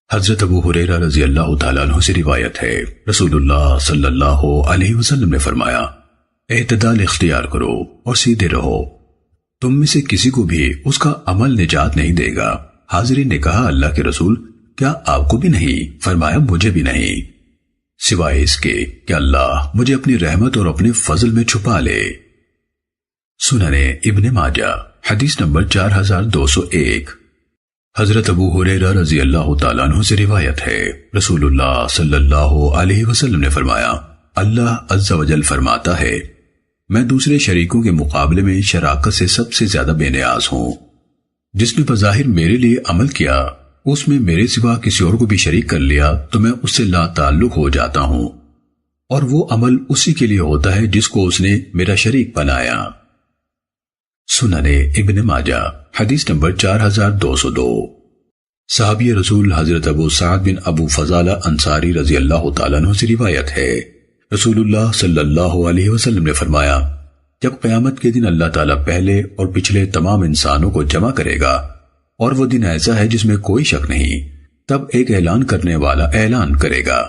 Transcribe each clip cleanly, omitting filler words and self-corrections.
حضرت ابو ہریرہ رضی اللہ تعالیٰ عنہ سے روایت ہے، رسول اللہ صلی اللہ علیہ وسلم نے فرمایا، اعتدال اختیار کرو اور سیدھے رہو، تم میں سے کسی کو بھی اس کا عمل نجات نہیں دے گا۔ حاضرین نے کہا، اللہ کے رسول، کیا آپ کو بھی نہیں؟ فرمایا، مجھے بھی نہیں، سوائے اس کے کہ اللہ مجھے اپنی رحمت اور اپنے فضل میں چھپا لے۔ سنن ابن ماجہ حدیث نمبر 4201۔ حضرت ابو ہریرہ رضی اللہ تعالیٰ عنہ سے روایت ہے، رسول اللہ صلی اللہ علیہ وسلم نے فرمایا، اللہ عز و جل فرماتا ہے، میں دوسرے شریکوں کے مقابلے میں شراکت سے سب سے زیادہ بے نیاز ہوں۔ جس نے بظاہر میرے لیے عمل کیا، اس میں میرے سوا کسی اور کو بھی شریک کر لیا تو میں اس سے لا تعلق ہو جاتا ہوں، اور وہ عمل اسی کے لیے ہوتا ہے جس کو اس نے میرا شریک بنایا۔ سنن ابن ماجہ حدیث نمبر 4202۔ صحابی رسول حضرت ابو سعد بن ابو فضالہ انصاری رضی اللہ تعالیٰ عنہ سے روایت ہے، رسول اللہ صلی اللہ علیہ وسلم نے فرمایا، جب قیامت کے دن اللہ تعالیٰ پہلے اور پچھلے تمام انسانوں کو جمع کرے گا، اور وہ دن ایسا ہے جس میں کوئی شک نہیں، تب ایک اعلان کرنے والا اعلان کرے گا،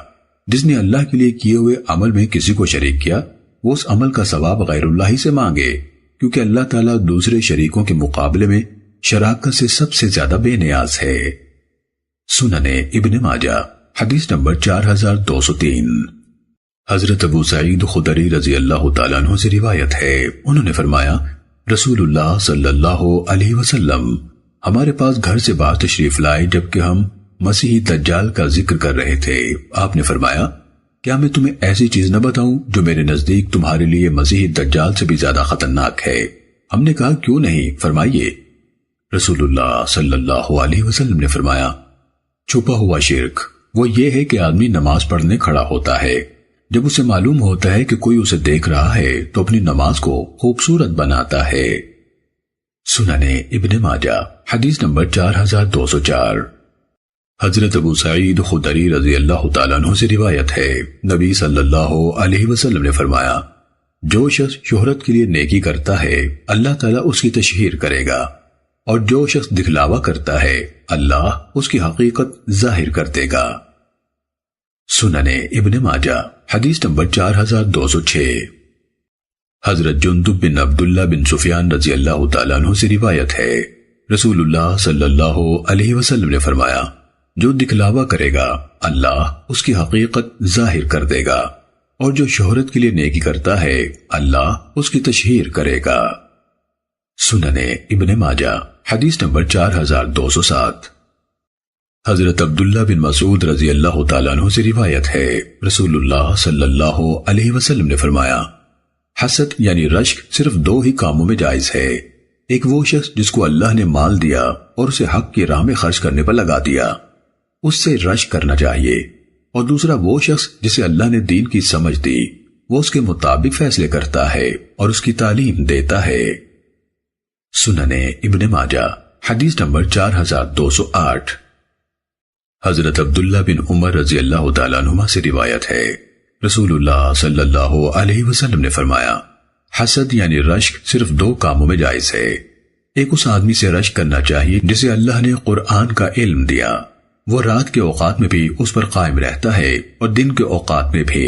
جس نے اللہ کے لیے کیے ہوئے عمل میں کسی کو شریک کیا، وہ اس عمل کا ثواب غیر اللہ ہی سے مانگے، کیونکہ اللہ تعالیٰ دوسرے شریکوں کے مقابلے میں شراکت سے سب سے زیادہ بے نیاز ہے۔ سنن ابن ماجہ حدیث نمبر 4203۔ حضرت ابو سعید خدری رضی اللہ تعالیٰ عنہ سے روایت ہے، انہوں نے فرمایا، رسول اللہ صلی اللہ علیہ وسلم ہمارے پاس گھر سے باہر تشریف لائے جبکہ ہم مسیح دجال کا ذکر کر رہے تھے۔ آپ نے فرمایا، کیا میں تمہیں ایسی چیز نہ بتاؤں جو میرے نزدیک تمہارے لیے مسیح دجال سے بھی زیادہ خطرناک ہے؟ ہم نے کہا، کیوں نہیں؟ فرمائیے۔ رسول اللہ صلی اللہ علیہ وسلم نے فرمایا، چھپا ہوا شرک وہ یہ ہے کہ آدمی نماز پڑھنے کھڑا ہوتا ہے، جب اسے معلوم ہوتا ہے کہ کوئی اسے دیکھ رہا ہے تو اپنی نماز کو خوبصورت بناتا ہے۔ سنن ابن ماجہ حدیث نمبر 4204۔ حضرت ابو سعید خدری رضی اللہ تعالیٰ عنہ سے روایت ہے، نبی صلی اللہ علیہ وسلم نے فرمایا، جو شخص شہرت کے لیے نیکی کرتا ہے اللہ تعالیٰ اس کی تشہیر کرے گا، اور جو شخص دکھلاوا کرتا ہے اللہ اس کی حقیقت ظاہر کر دے گا۔ سنن ابن ماجہ حدیث نمبر 4206۔ حضرت جندب بن عبداللہ بن سفیان رضی اللہ تعالیٰ عنہ سے روایت ہے، رسول اللہ صلی اللہ علیہ وسلم نے فرمایا، جو دکھلاوا کرے گا اللہ اس کی حقیقت ظاہر کر دے گا، اور جو شہرت کے لیے نیکی کرتا ہے اللہ اس کی تشہیر کرے گا۔ سنن ابن ماجہ حدیث نمبر 4207۔ حضرت عبداللہ بن مسعود رضی اللہ تعالیٰ عنہ سے روایت ہے، رسول اللہ صلی اللہ علیہ وسلم نے فرمایا، حسد یعنی رشک صرف دو ہی کاموں میں جائز ہے، ایک وہ شخص جس کو اللہ نے مال دیا اور اسے حق کی راہ میں خرچ کرنے پر لگا دیا، اس سے رشک کرنا چاہیے، اور دوسرا وہ شخص جسے اللہ نے دین کی سمجھ دی، وہ اس کے مطابق فیصلے کرتا ہے اور اس کی تعلیم دیتا ہے۔ سنن ابن ماجہ حدیث نمبر 4208۔ حضرت عبداللہ بن عمر رضی اللہ تعالیٰ عنہما سے روایت ہے، رسول اللہ صلی اللہ علیہ وسلم نے فرمایا، حسد یعنی رشک صرف دو کاموں میں جائز ہے، ایک اس آدمی سے رشک کرنا چاہیے جسے اللہ نے قرآن کا علم دیا، وہ رات کے اوقات میں بھی اس پر قائم رہتا ہے اور دن کے اوقات میں بھی،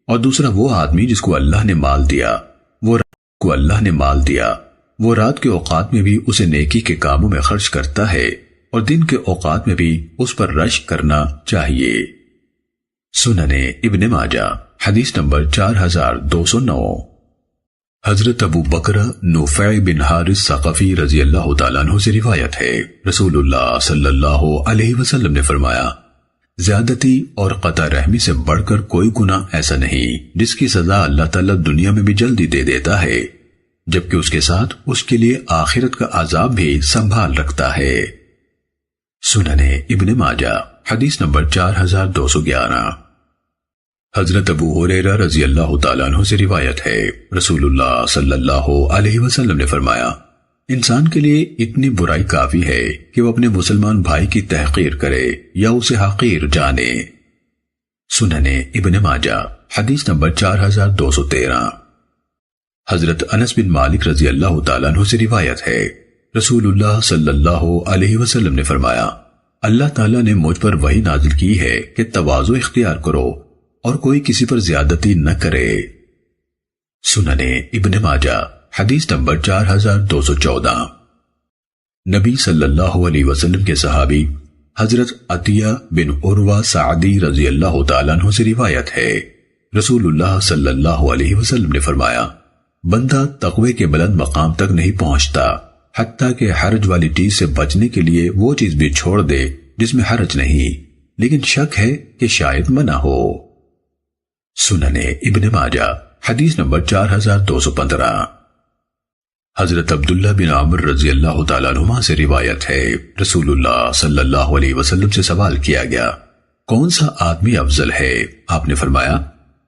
اور دوسرا وہ آدمی جس کو اللہ نے مال دیا، وہ رات کے اوقات میں بھی اسے نیکی کے کاموں میں خرچ کرتا ہے اور دن کے اوقات میں بھی اس پر رشک کرنا چاہیے۔ سنن ابن ماجہ حدیث نمبر 4209۔ حضرت ابو بکر نفع بن حارث ثقفی رضی اللہ تعالیٰ عنہ سے روایت ہے، رسول اللہ صلی اللہ علیہ وسلم نے فرمایا، زیادتی اور قطع رحمی سے بڑھ کر کوئی گناہ ایسا نہیں جس کی سزا اللہ تعالیٰ دنیا میں بھی جلدی دے دیتا ہے، جبکہ اس کے ساتھ اس کے لیے آخرت کا عذاب بھی سنبھال رکھتا ہے۔ سنن ابن ماجہ حدیث نمبر 4211۔ حضرت ابو ہریرہ رضی اللہ تعالیٰ عنہ سے روایت ہے، رسول اللہ صلی اللہ علیہ وسلم نے فرمایا، انسان کے لیے اتنی برائی کافی ہے کہ وہ اپنے مسلمان بھائی کی تحقیر کرے یا اسے حقیر جانے۔ سنن ابن ماجہ حدیث نمبر 4213۔ حضرت انس بن مالک رضی اللہ تعالیٰ عنہ سے روایت ہے، رسول اللہ صلی اللہ علیہ وسلم نے فرمایا، اللہ تعالیٰ نے مجھ پر وحی نازل کی ہے کہ تواضع اختیار کرو اور کوئی کسی پر زیادتی نہ کرے۔ سننے ابن ماجہ حدیث نمبر 4214۔ نبی صلی اللہ علیہ وسلم کے صحابی حضرت عطیہ بن عروہ سعدی رضی اللہ تعالیٰ عنہ سے روایت ہے، رسول اللہ صلی اللہ علیہ وسلم نے فرمایا، بندہ تقوی کے بلند مقام تک نہیں پہنچتا حتیٰ کہ حرج والی چیز سے بچنے کے لیے وہ چیز بھی چھوڑ دے جس میں حرج نہیں، لیکن شک ہے کہ شاید منع ہو۔ سننے ابن ماجہ حدیث نمبر 4215۔ حضرت عبداللہ بن عمر رضی اللہ تعالیٰ عنہما سے روایت ہے، رسول اللہ صلی اللہ علیہ وسلم سے سوال کیا گیا، کون سا آدمی افضل ہے؟ آپ نے فرمایا،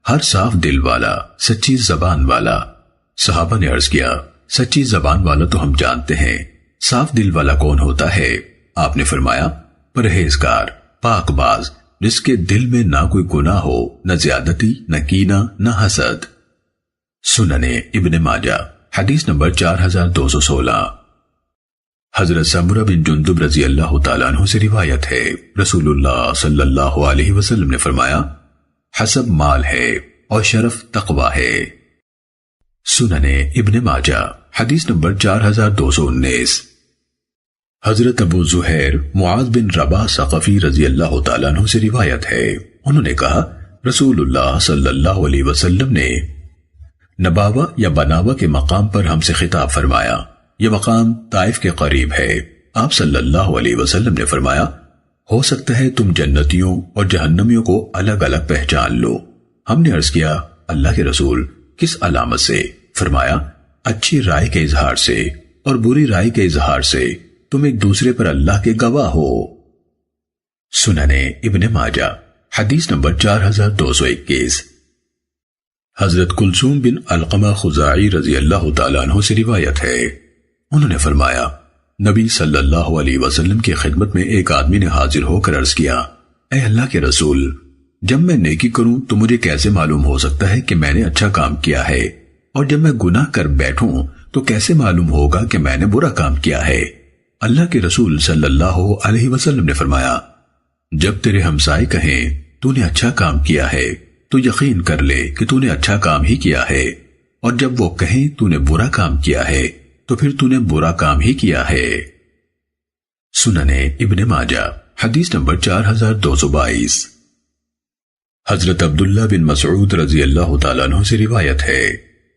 ہر صاف دل والا، سچی زبان والا۔ صحابہ نے عرض کیا، سچی زبان والا تو ہم جانتے ہیں، صاف دل والا کون ہوتا ہے؟ آپ نے فرمایا، پرہیزگار، پاک باز، جس کے دل میں نہ کوئی گناہ ہو، نہ زیادتی، نہ کینہ، نہ حسد۔ سننے ابن ماجہ حدیث نمبر 4216۔ حضرت سمرہ بن جندب رضی اللہ تعالیٰ عنہ سے روایت ہے، رسول اللہ صلی اللہ علیہ وسلم نے فرمایا، حسب مال ہے اور شرف تقوی ہے۔ سننے ابن ماجہ حدیث نمبر 4219۔ حضرت ابو زہیر معاذ بن رباح ثقفی رضی اللہ تعالیٰ عنہ سے روایت ہے، انہوں نے کہا، رسول اللہ صلی اللہ علیہ وسلم نے نباوہ یا بناوہ کے مقام پر ہم سے خطاب فرمایا، یہ مقام طائف کے قریب ہے۔ آپ صلی اللہ علیہ وسلم نے فرمایا، ہو سکتا ہے تم جنتیوں اور جہنمیوں کو الگ الگ پہچان لو۔ ہم نے عرض کیا، اللہ کے رسول، کس علامت سے؟ فرمایا، اچھی رائے کے اظہار سے اور بری رائے کے اظہار سے تم ایک دوسرے پر اللہ کے گواہ ہو۔ سننے ابن ماجہ حدیث نمبر 4221۔ حضرت کلثوم بن علقمہ خزاعی رضی اللہ تعالیٰ عنہ سے روایت ہے، انہوں نے فرمایا، نبی صلی اللہ علیہ وسلم کی خدمت میں ایک آدمی نے حاضر ہو کر عرض کیا، اے اللہ کے رسول، جب میں نیکی کروں تو مجھے کیسے معلوم ہو سکتا ہے کہ میں نے اچھا کام کیا ہے، اور جب میں گناہ کر بیٹھوں تو کیسے معلوم ہوگا کہ میں نے برا کام کیا ہے؟ اللہ کے رسول صلی اللہ علیہ وسلم نے فرمایا، جب تیرے ہمسائے کہیں تو نے اچھا کام کیا ہے تو یقین کر لے کہ تو نے اچھا کام ہی کیا ہے، اور جب وہ کہیں تو نے برا کام کیا ہے تو پھر تو نے برا کام ہی کیا ہے۔ سننے ابن ماجہ حدیث نمبر 4222۔ حضرت عبداللہ بن مسعود رضی اللہ تعالیٰ عنہ سے روایت ہے،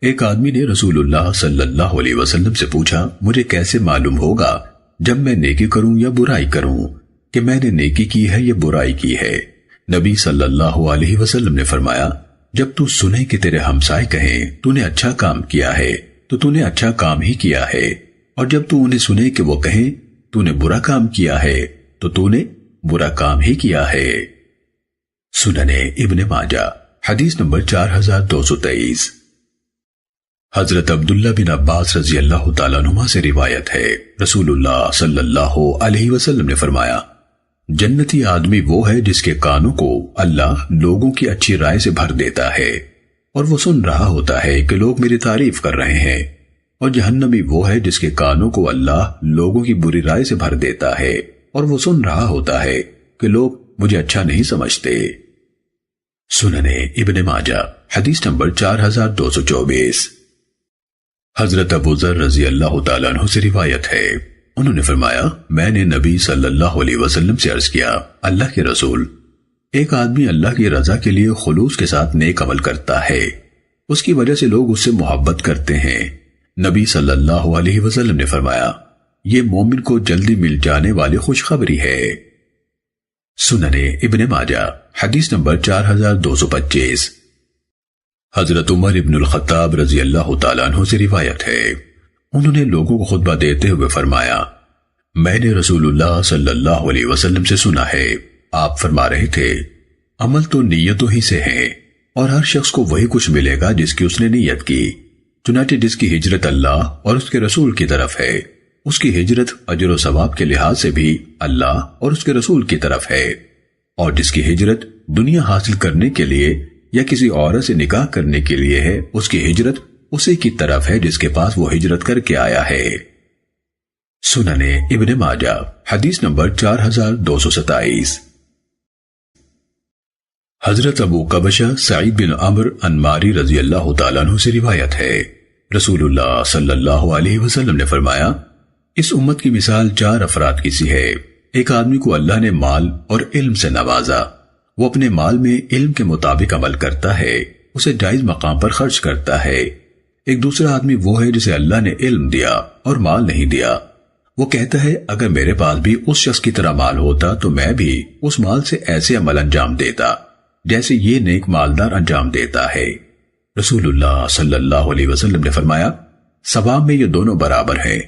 ایک آدمی نے رسول اللہ صلی اللہ علیہ وسلم سے پوچھا، مجھے کیسے معلوم ہوگا جب میں نیکی کروں یا برائی کروں کہ میں نے نیکی کی ہے یا برائی کی ہے؟ نبی صلی اللہ علیہ وسلم نے فرمایا، جب تو سنے کہ تیرے ہمسائے کہیں تو نے اچھا کام کیا ہے تو تو نے اچھا کام ہی کیا ہے، اور جب تو انہیں سنے کہ وہ کہیں تو نے برا کام کیا ہے تو تو نے برا کام ہی کیا ہے۔ سننے ابن ماجہ حدیث نمبر 4223۔ حضرت عبداللہ بن عباس رضی اللہ تعالیٰ عنہما سے روایت ہے، رسول اللہ صلی اللہ علیہ وسلم نے فرمایا، جنتی آدمی وہ ہے جس کے کانوں کو اللہ لوگوں کی اچھی رائے سے بھر دیتا ہے اور وہ سن رہا ہوتا ہے کہ لوگ میری تعریف کر رہے ہیں، اور جہنمی وہ ہے جس کے کانوں کو اللہ لوگوں کی بری رائے سے بھر دیتا ہے اور وہ سن رہا ہوتا ہے کہ لوگ مجھے اچھا نہیں سمجھتے۔ سننے ابن ماجہ حدیث نمبر 4224۔ حضرت ابو ذر رضی اللہ تعالیٰ عنہ سے روایت ہے، انہوں نے فرمایا، میں نے نبی صلی اللہ علیہ وسلم سے عرض کیا، اللہ کے رسول، ایک آدمی اللہ کی رضا کے لیے خلوص کے ساتھ نیک عمل کرتا ہے، اس کی وجہ سے لوگ اس سے محبت کرتے ہیں۔ نبی صلی اللہ علیہ وسلم نے فرمایا، یہ مومن کو جلدی مل جانے والی خوشخبری ہے۔ سننے ابن ماجہ حدیث نمبر 4225۔ حضرت عمر ابن الخطاب رضی اللہ تعالیٰ عنہ سے روایت ہے، انہوں نے لوگوں کو خطبہ دیتے ہوئے فرمایا، میں نے رسول اللہ صلی اللہ علیہ وسلم سے سنا ہے، آپ فرما رہے تھے، عمل تو نیتوں ہی سے ہیں، اور ہر شخص کو وہی کچھ ملے گا جس کی اس نے نیت کی، چنانچہ جس کی ہجرت اللہ اور اس کے رسول کی طرف ہے، اس کی ہجرت اجر و ثواب کے لحاظ سے بھی اللہ اور اس کے رسول کی طرف ہے، اور جس کی ہجرت دنیا حاصل کرنے کے لیے یا کسی عورت سے نکاح کرنے کے لیے ہے، اس کی ہجرت اسی کی طرف ہے جس کے پاس وہ ہجرت کر کے آیا ہے۔ سننے ابن ماجہ حدیث نمبر 4227۔ حضرت ابو قبشہ سعید بن عمرو انماری رضی اللہ تعالیٰ عنہ سے روایت ہے، رسول اللہ صلی اللہ علیہ وسلم نے فرمایا، اس امت کی مثال 4 افراد کی سی ہے۔ ایک آدمی کو اللہ نے مال اور علم سے نوازا، وہ اپنے مال میں علم کے مطابق عمل کرتا ہے، اسے جائز مقام پر خرچ کرتا ہے۔ ایک دوسرا آدمی وہ ہے جسے اللہ نے علم دیا اور مال نہیں دیا، وہ کہتا ہے اگر میرے پاس بھی اس شخص کی طرح مال ہوتا تو میں بھی اس مال سے ایسے عمل انجام دیتا جیسے یہ نیک مالدار انجام دیتا ہے۔ رسول اللہ صلی اللہ علیہ وسلم نے فرمایا، ثواب میں یہ دونوں برابر ہیں۔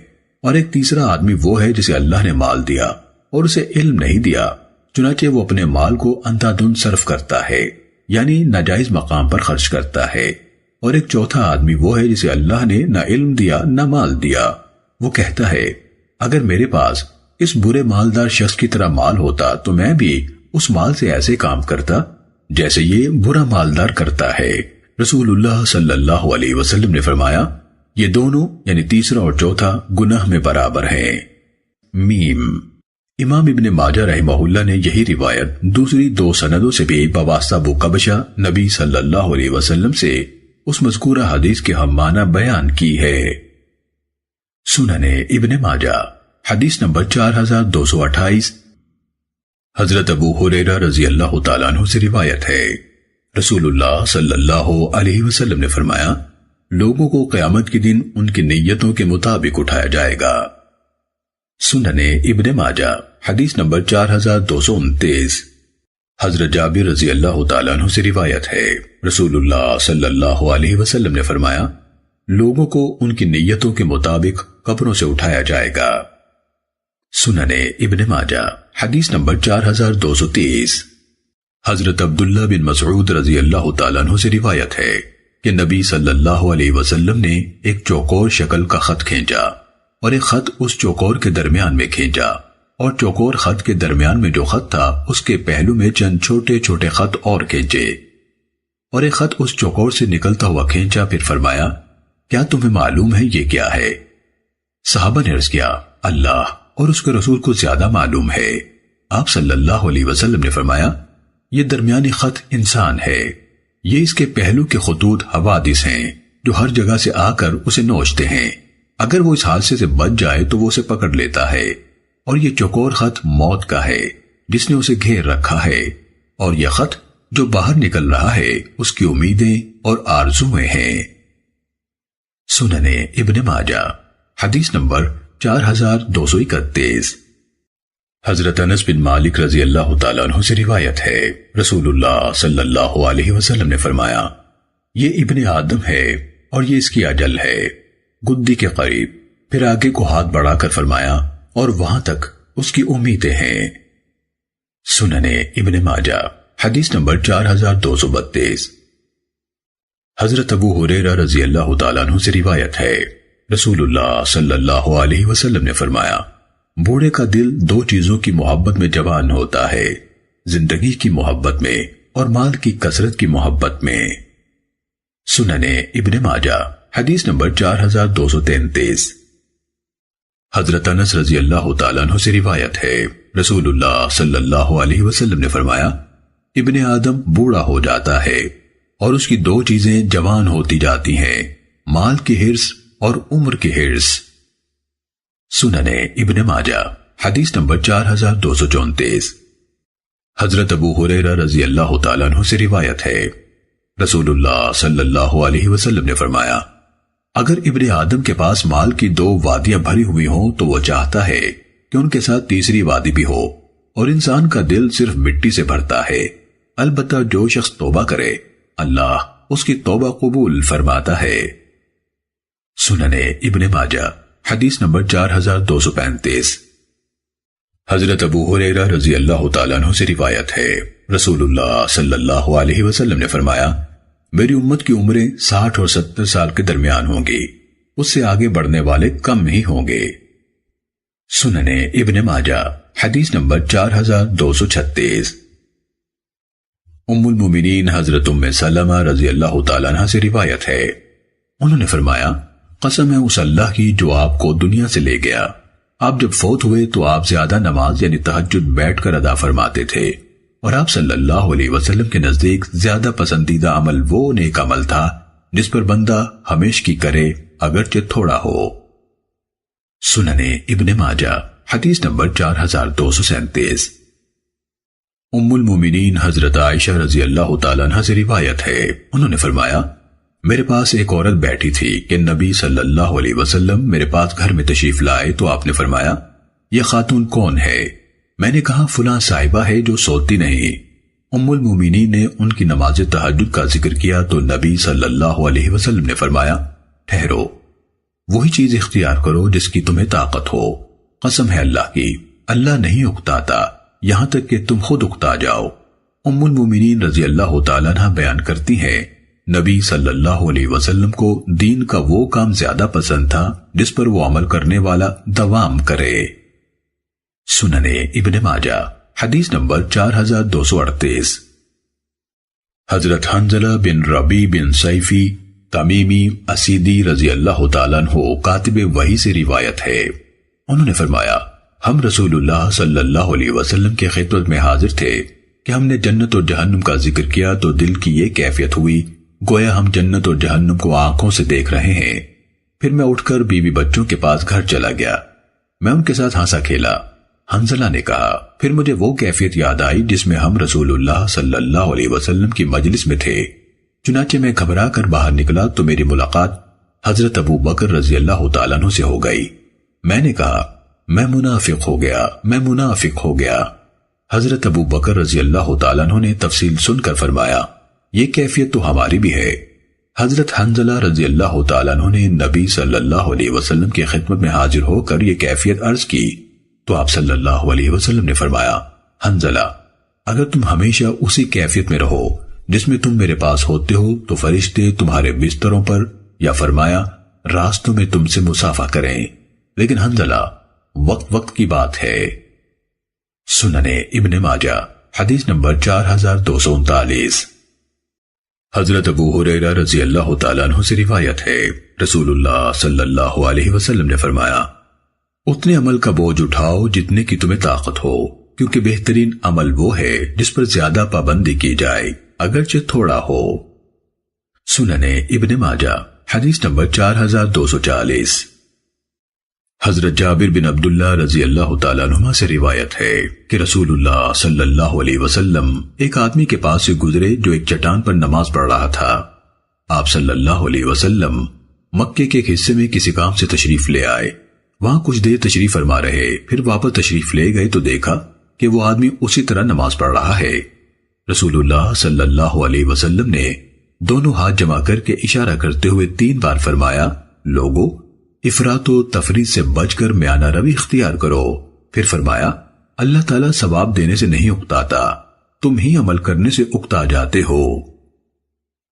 اور ایک تیسرا آدمی وہ ہے جسے اللہ نے مال دیا اور اسے علم نہیں دیا، چنانچہ وہ اپنے مال کو اندھادھند صرف کرتا ہے، یعنی ناجائز مقام پر خرچ کرتا ہے۔ اور ایک چوتھا آدمی وہ ہے جسے اللہ نے نہ علم دیا نہ مال دیا، وہ کہتا ہے اگر میرے پاس اس برے مالدار شخص کی طرح مال ہوتا تو میں بھی اس مال سے ایسے کام کرتا جیسے یہ برا مالدار کرتا ہے۔ رسول اللہ صلی اللہ علیہ وسلم نے فرمایا، یہ دونوں یعنی تیسرا اور چوتھا گناہ میں برابر ہیں۔ میم امام ابن ماجہ رحمہ اللہ نے یہی روایت دوسری 2 سندوں سے بھی بواسطہ ابو قبشہ نبی صلی اللہ علیہ وسلم سے اس مذکورہ حدیث کے ہم معنی بیان کی ہے۔ سننے ابن ماجہ حدیث نمبر 4228۔ حضرت ابو ہریرہ رضی اللہ تعالیٰ عنہ سے روایت ہے، رسول اللہ صلی اللہ علیہ وسلم نے فرمایا، لوگوں کو قیامت کے دن ان کی نیتوں کے مطابق اٹھایا جائے گا۔ سننے ابن ماجہ حدیث نمبر 4229۔ حضرت جابر رضی اللہ تعالیٰ عنہ سے روایت ہے، رسول اللہ صلی اللہ علیہ وسلم نے فرمایا، لوگوں کو ان کی نیتوں کے مطابق قبروں سے اٹھایا جائے گا۔ سننے ابن ماجہ حدیث نمبر 4230۔ حضرت عبداللہ بن مسعود رضی اللہ تعالیٰ عنہ سے روایت ہے کہ نبی صلی اللہ علیہ وسلم نے ایک چوکور شکل کا خط کھینچا اور ایک خط اس چوکور کے درمیان میں کھینچا، اور چوکور خط کے درمیان میں جو خط تھا اس کے پہلو میں چند چھوٹے چھوٹے خط اور کھینچے، اور ایک خط اس چوکور سے نکلتا ہوا کھینچا، پھر فرمایا، کیا تمہیں معلوم ہے یہ کیا ہے؟ صحابہ نے عرض کیا، اللہ اور اس کے رسول کو زیادہ معلوم ہے۔ آپ صلی اللہ علیہ وسلم نے فرمایا، یہ درمیانی خط انسان ہے، یہ اس کے پہلو کے خطوط حوادث ہیں جو ہر جگہ سے آ کر اسے نوچتے ہیں، اگر وہ اس حادثے سے بچ جائے تو وہ اسے پکڑ لیتا ہے، اور یہ چوکور خط موت کا ہے جس نے اسے گھیر رکھا ہے، اور یہ خط جو باہر نکل رہا ہے اس کی امیدیں اور آرزویں ہیں۔ سننے ابن ماجہ حدیث نمبر 4231۔ حضرت انس بن مالک رضی اللہ تعالیٰ عنہ سے روایت ہے، رسول اللہ صلی اللہ علیہ وسلم نے فرمایا، یہ ابن آدم ہے اور یہ اس کی اجل ہے، گدی کے قریب، پھر آگے کو ہاتھ بڑھا کر فرمایا، اور وہاں تک اس کی امیدیں ہیں۔ سننے ابن ماجہ حدیث نمبر 4232۔ حضرت ابو ہریرہ رضی اللہ تعالیٰ عنہ سے روایت ہے، رسول اللہ صلی اللہ علیہ وسلم نے فرمایا، بوڑھے کا دل 2 چیزوں کی محبت میں جوان ہوتا ہے، زندگی کی محبت میں اور مال کی کثرت کی محبت میں۔ سننے ابن ماجہ حدیث نمبر 4233۔ حضرت انس رضی اللہ تعالیٰ عنہ سے روایت ہے، رسول اللہ صلی اللہ علیہ وسلم نے فرمایا، ابن آدم بوڑھا ہو جاتا ہے اور اس کی 2 چیزیں جوان ہوتی جاتی ہیں، مال کی حرص اور عمر کی حرص۔ سننے ابن ماجہ حدیث نمبر 4234۔ حضرت ابو ہریرہ رضی اللہ تعالیٰ عنہ سے روایت ہے، رسول اللہ صلی اللہ علیہ وسلم نے فرمایا، اگر ابن آدم کے پاس مال کی 2 وادیاں بھری ہوئی ہوں تو وہ چاہتا ہے کہ ان کے ساتھ تیسری وادی بھی ہو، اور انسان کا دل صرف مٹی سے بھرتا ہے، البتہ جو شخص توبہ کرے اللہ اس کی توبہ قبول فرماتا ہے۔ سننے ابن ماجہ حدیث نمبر 4235۔ حضرت ابو ہریرہ رضی اللہ تعالیٰ عنہ سے روایت ہے، رسول اللہ صلی اللہ علیہ وسلم نے فرمایا، میری امت کی عمریں 60 اور 70 سال کے درمیان ہوں گی، اس سے آگے بڑھنے والے کم ہی ہوں گے۔ سننے ابن ماجہ حدیث نمبر 4236۔ ام المومنین حضرت ام سلمہ رضی اللہ تعالیٰ عنہ سے روایت ہے، انہوں نے فرمایا، قسم ہے اس اللہ کی جو آپ کو دنیا سے لے گیا، آپ جب فوت ہوئے تو آپ زیادہ نماز یعنی تہجد بیٹھ کر ادا فرماتے تھے، اور آپ صلی اللہ علیہ وسلم کے نزدیک زیادہ پسندیدہ عمل وہ نیک عمل تھا جس پر بندہ ہمیشہ کرے اگرچہ تھوڑا ہو۔ سننے ابن ماجہ حدیث نمبر 4237۔ ام المومنین حضرت عائشہ رضی اللہ تعالیٰ عنہ سے روایت ہے، انہوں نے فرمایا میرے پاس ایک عورت بیٹھی تھی کہ نبی صلی اللہ علیہ وسلم میرے پاس گھر میں تشریف لائے تو آپ نے فرمایا یہ خاتون کون ہے؟ میں نے کہا فلاں صاحبہ ہے جو سوتی نہیں۔ ام المومنین نے ان کی نماز تہجد کا ذکر کیا تو نبی صلی اللہ علیہ وسلم نے فرمایا ٹھہرو، وہی چیز اختیار کرو جس کی تمہیں طاقت ہو، قسم ہے اللہ کی اللہ نہیں اکتاتا یہاں تک کہ تم خود اکتا جاؤ۔ ام المومنین رضی اللہ تعالیٰ عنہ بیان کرتی ہیں نبی صلی اللہ علیہ وسلم کو دین کا وہ کام زیادہ پسند تھا جس پر وہ عمل کرنے والا دوام کرے۔ سننے ابن ماجہ حدیث نمبر 4238۔ حضرت حنظلہ بن ربی بن سیفی تمیمی اسیدی رضی اللہ تعالیٰ عنہ کاتب وحی سے روایت ہے، انہوں نے فرمایا ہم رسول اللہ صلی اللہ علیہ وسلم کے خدمت میں حاضر تھے کہ ہم نے جنت اور جہنم کا ذکر کیا تو دل کی یہ کیفیت ہوئی گویا ہم جنت اور جہنم کو آنکھوں سے دیکھ رہے ہیں۔ پھر میں اٹھ کر بیوی بچوں کے پاس گھر چلا گیا، میں ان کے ساتھ ہنسا کھیلا۔ حنظلہ نے کہا پھر مجھے وہ کیفیت یاد آئی جس میں ہم رسول اللہ صلی اللہ علیہ وسلم کی مجلس میں تھے، چنانچہ میں گھبرا کر باہر نکلا تو میری ملاقات حضرت ابو بکر رضی اللہ تعالیٰ عنہ سے ہو گئی۔ میں نے کہا میں منافق ہو گیا۔ حضرت ابو بکر رضی اللہ تعالیٰ عنہ نے تفصیل سن کر فرمایا یہ کیفیت تو ہماری بھی ہے۔ حضرت حنظلہ رضی اللہ تعالیٰ عنہ نے نبی صلی اللہ علیہ وسلم کی خدمت میں حاضر ہو کر یہ کیفیت عرض کی تو آپ صلی اللہ علیہ وسلم نے فرمایا حنظلہ اگر تم ہمیشہ اسی کیفیت میں رہو جس میں تم میرے پاس ہوتے ہو تو فرشتے تمہارے بستروں پر یا فرمایا راستوں میں تم سے مصافحہ کریں، لیکن حنظلہ وقت کی بات ہے۔ سننے ابن ماجہ حدیث نمبر 4239۔ حضرت ابو ہریرہ رضی اللہ تعالیٰ عنہ سے روایت ہے رسول اللہ صلی اللہ علیہ وسلم نے فرمایا اتنے عمل کا بوجھ اٹھاؤ جتنے کی تمہیں طاقت ہو، کیونکہ بہترین عمل وہ ہے جس پر زیادہ پابندی کی جائے اگرچہ تھوڑا ہو۔ سننے ابن ماجہ حدیث نمبر 4240۔ حضرت جابر بن عبداللہ رضی اللہ تعالیٰ عنہ سے روایت ہے کہ رسول اللہ صلی اللہ علیہ وسلم ایک آدمی کے پاس سے گزرے جو ایک چٹان پر نماز پڑھ رہا تھا۔ آپ صلی اللہ علیہ وسلم مکے کے ایک حصے میں کسی کام سے تشریف لے آئے، وہاں کچھ دیر تشریف فرما رہے، پھر واپس تشریف لے گئے تو دیکھا کہ وہ آدمی اسی طرح نماز پڑھ رہا ہے۔ رسول اللہ صلی اللہ علیہ وسلم نے دونوں ہاتھ جمع کر کے اشارہ کرتے ہوئے 3 بار فرمایا لوگو افراط و تفریط سے بچ کر میانہ روی اختیار کرو، پھر فرمایا اللہ تعالیٰ ثواب دینے سے نہیں اکتاتا، تم ہی عمل کرنے سے اکتا جاتے ہو۔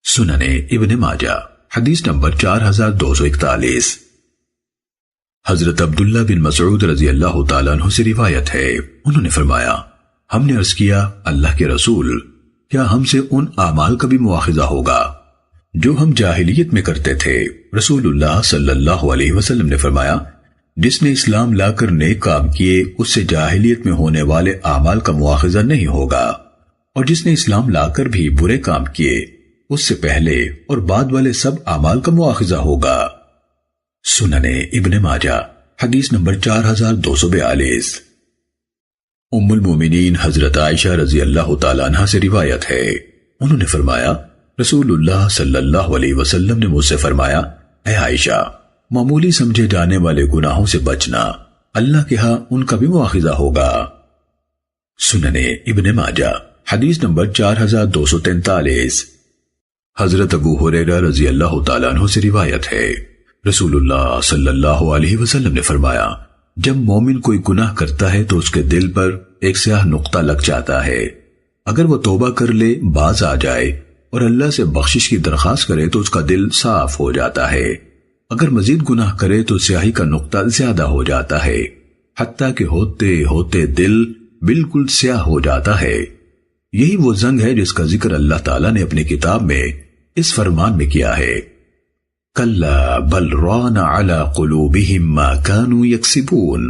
سننے ابن ماجہ حدیث نمبر 4241۔ حضرت عبداللہ بن مسعود رضی اللہ تعالیٰ عنہ سے روایت ہے، انہوں نے فرمایا ہم نے عرض کیا اللہ کے رسول کیا ہم سے ان اعمال کا بھی مواخذہ ہوگا جو ہم جاہلیت میں کرتے تھے؟ رسول اللہ صلی اللہ علیہ وسلم نے فرمایا جس نے اسلام لا کر نیک کام کیے اس سے جاہلیت میں ہونے والے اعمال کا مواخذہ نہیں ہوگا، اور جس نے اسلام لا کر بھی برے کام کیے اس سے پہلے اور بعد والے سب اعمال کا مواخذہ ہوگا۔ سننے ابن ماجہ حدیث نمبر 4242۔ ام المومنین حضرت عائشہ رضی اللہ تعالیٰ عنہ سے روایت ہے، انہوں نے فرمایا رسول اللہ صلی اللہ علیہ وسلم نے مجھ سے فرمایا اے عائشہ معمولی سمجھے جانے والے گناہوں سے بچنا، اللہ کے ہاں ان کا بھی مواخذہ ہوگا۔ سننے ابن ماجہ حدیث نمبر 4243۔ حضرت ابو ہریرہ رضی اللہ تعالیٰ عنہ سے روایت ہے رسول اللہ صلی اللہ علیہ وسلم نے فرمایا جب مومن کوئی گناہ کرتا ہے تو اس کے دل پر ایک سیاہ نقطہ لگ جاتا ہے، اگر وہ توبہ کر لے باز آ جائے اور اللہ سے بخشش کی درخواست کرے تو اس کا دل صاف ہو جاتا ہے، اگر مزید گناہ کرے تو سیاہی کا نقطہ زیادہ ہو جاتا ہے، حتیٰ کہ ہوتے ہوتے دل بالکل سیاہ ہو جاتا ہے۔ یہی وہ زنگ ہے جس کا ذکر اللہ تعالیٰ نے اپنی کتاب میں اس فرمان میں کیا ہے کَلَّا بَلْ رَانَ عَلَى قُلُوبِهِمْ مَا كَانُوا يَكْسِبُونَ۔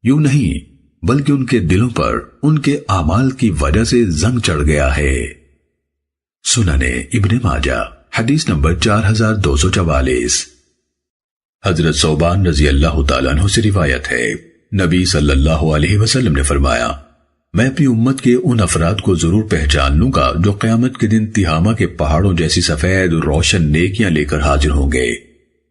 یوں نہیں بلکہ ان کے دلوں پر ان کے اعمال کی وجہ سے زنگ چڑھ گیا ہے۔ سننے ابن ماجہ حدیث نمبر 4244۔ حضرت ثوبان رضی اللہ تعالیٰ عنہ سے روایت ہے، نبی صلی اللہ علیہ وسلم نے فرمایا، میں اپنی امت کے ان افراد کو ضرور پہچان لوں گا جو قیامت کے دن تہامہ کے پہاڑوں جیسی سفید اور روشن نیکیاں لے کر حاضر ہوں گے،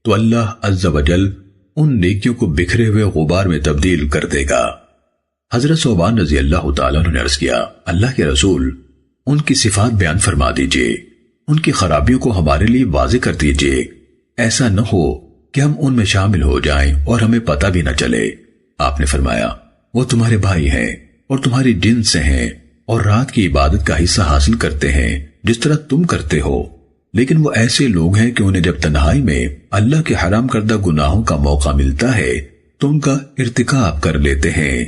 تو اللہ عز و جل ان نیکیوں کو بکھرے ہوئے غبار میں تبدیل کر دے گا۔ حضرت ثوبان رضی اللہ تعالیٰ عنہ نے عرض کیا، اللہ کے رسول، ان کی صفات بیان فرما دیجئے، ان کی خرابیوں کو ہمارے لیے واضح کر دیجئے، ایسا نہ ہو کہ ہم ان میں شامل ہو جائیں اور ہمیں پتہ بھی نہ چلے۔ آپ نے فرمایا، وہ تمہارے بھائی ہیں اور تمہاری جنس سے ہیں اور رات کی عبادت کا حصہ حاصل کرتے ہیں جس طرح تم کرتے ہو، لیکن وہ ایسے لوگ ہیں کہ انہیں جب تنہائی میں اللہ کے حرام کردہ گناہوں کا موقع ملتا ہے تو ان کا ارتکاب کر لیتے ہیں۔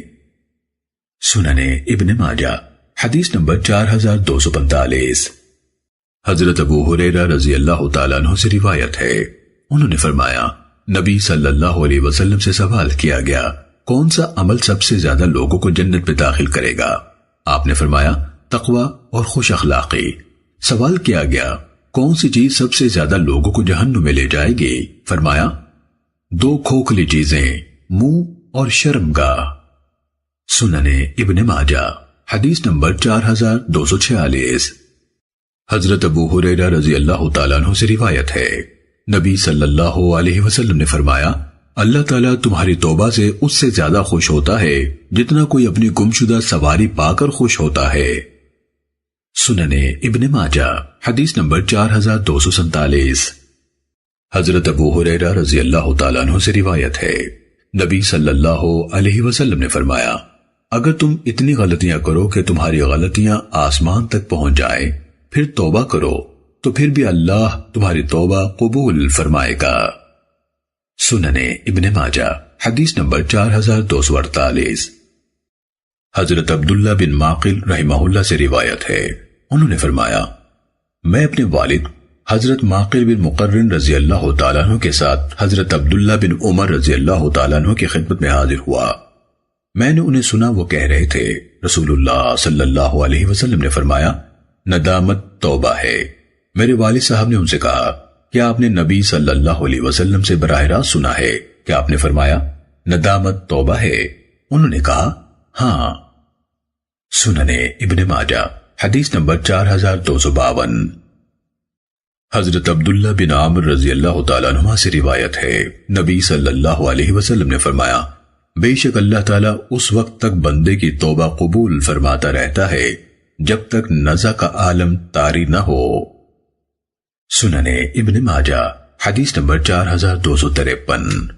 سننے ابن ماجہ حدیث نمبر 4245۔ حضرت ابو ہریرہ رضی اللہ تعالیٰ عنہ سے روایت ہے، انہوں نے فرمایا، نبی صلی اللہ علیہ وسلم سے سوال کیا گیا، کون سا عمل سب سے زیادہ لوگوں کو جنت میں داخل کرے گا؟ آپ نے فرمایا، تقوی اور خوش اخلاقی۔ سوال کیا گیا، کون سی چیز سب سے زیادہ لوگوں کو جہنم میں لے جائے گی؟ فرمایا، 2 کھوکھلی چیزیں، منہ اور شرمگاہ۔ سننے ابن ماجہ حدیث نمبر 4246۔ حضرت ابو ہریرہ رضی اللہ تعالیٰ عنہ سے روایت ہے، نبی صلی اللہ علیہ وسلم نے فرمایا، اللہ تعالیٰ تمہاری توبہ سے اس سے زیادہ خوش ہوتا ہے جتنا کوئی اپنی گمشدہ سواری پا کر خوش ہوتا ہے۔ سننے ابن ماجہ حدیث نمبر 4247۔ حضرت ابو ہریرہ رضی اللہ تعالیٰ عنہ سے روایت ہے، نبی صلی اللہ علیہ وسلم نے فرمایا، اگر تم اتنی غلطیاں کرو کہ تمہاری غلطیاں آسمان تک پہنچ جائیں، پھر توبہ کرو تو پھر بھی اللہ تمہاری توبہ قبول فرمائے گا۔ سننے ابن ماجہ حدیث نمبر 4248۔ حضرت عبداللہ بن معقل رحمہ اللہ سے روایت ہے، انہوں نے فرمایا، میں اپنے والد حضرت معقل بن مقرن رضی اللہ تعالیٰ عنہ کے ساتھ حضرت عبداللہ بن عمر رضی اللہ تعالیٰ عنہ کی خدمت میں حاضر ہوا۔ میں نے انہیں سنا وہ کہہ رہے تھے، رسول اللہ صلی اللہ علیہ وسلم نے فرمایا، ندامت توبہ ہے۔ میرے والد صاحب نے ان سے کہا، کیا آپ نے نبی صلی اللہ علیہ وسلم سے براہ راست سنا ہے کہ آپ نے فرمایا ندامت توبہ ہے؟ انہوں نے کہا، ہاں۔ سننے ابن ماجہ حدیث نمبر 4252۔ حضرت عبداللہ بن عامر رضی اللہ تعالیٰ عنہ سے روایت ہے، نبی صلی اللہ علیہ وسلم نے فرمایا، بے شک اللہ تعالیٰ اس وقت تک بندے کی توبہ قبول فرماتا رہتا ہے جب تک نزع کا عالم طاری نہ ہو۔ سننے ابن ماجہ حدیث نمبر 4253۔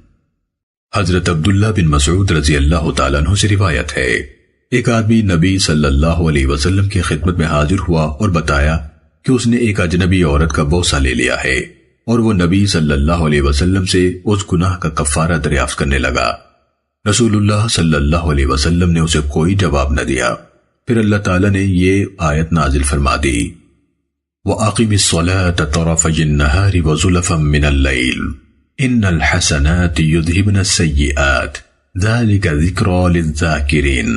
حضرت عبداللہ بن مسعود رضی اللہ تعالیٰ عنہ سے روایت ہے، ایک آدمی نبی صلی اللہ علیہ وسلم کی خدمت میں حاضر ہوا اور بتایا کہ اس نے ایک اجنبی عورت کا بوسہ لے لیا ہے، اور وہ نبی صلی اللہ علیہ وسلم سے اس گناہ کا کفارہ دریافت کرنے لگا۔ رسول اللہ صلی اللہ علیہ وسلم نے اسے کوئی جواب نہ دیا۔ پھر اللہ تعالیٰ نے یہ آیت نازل فرما دی، وَأَقِمِ الصَّلَاةَ طَرَفَيِ النَّهَارِ وَزُلَفًا مِّنَ اللَّيْلِ إِنَّ الْحَسَنَاتِ يُذْهِبْنَ السَّيِّئَاتِ ذَلِكَ ذِكْرَىٰ لِلذَّاكِرِينَ۔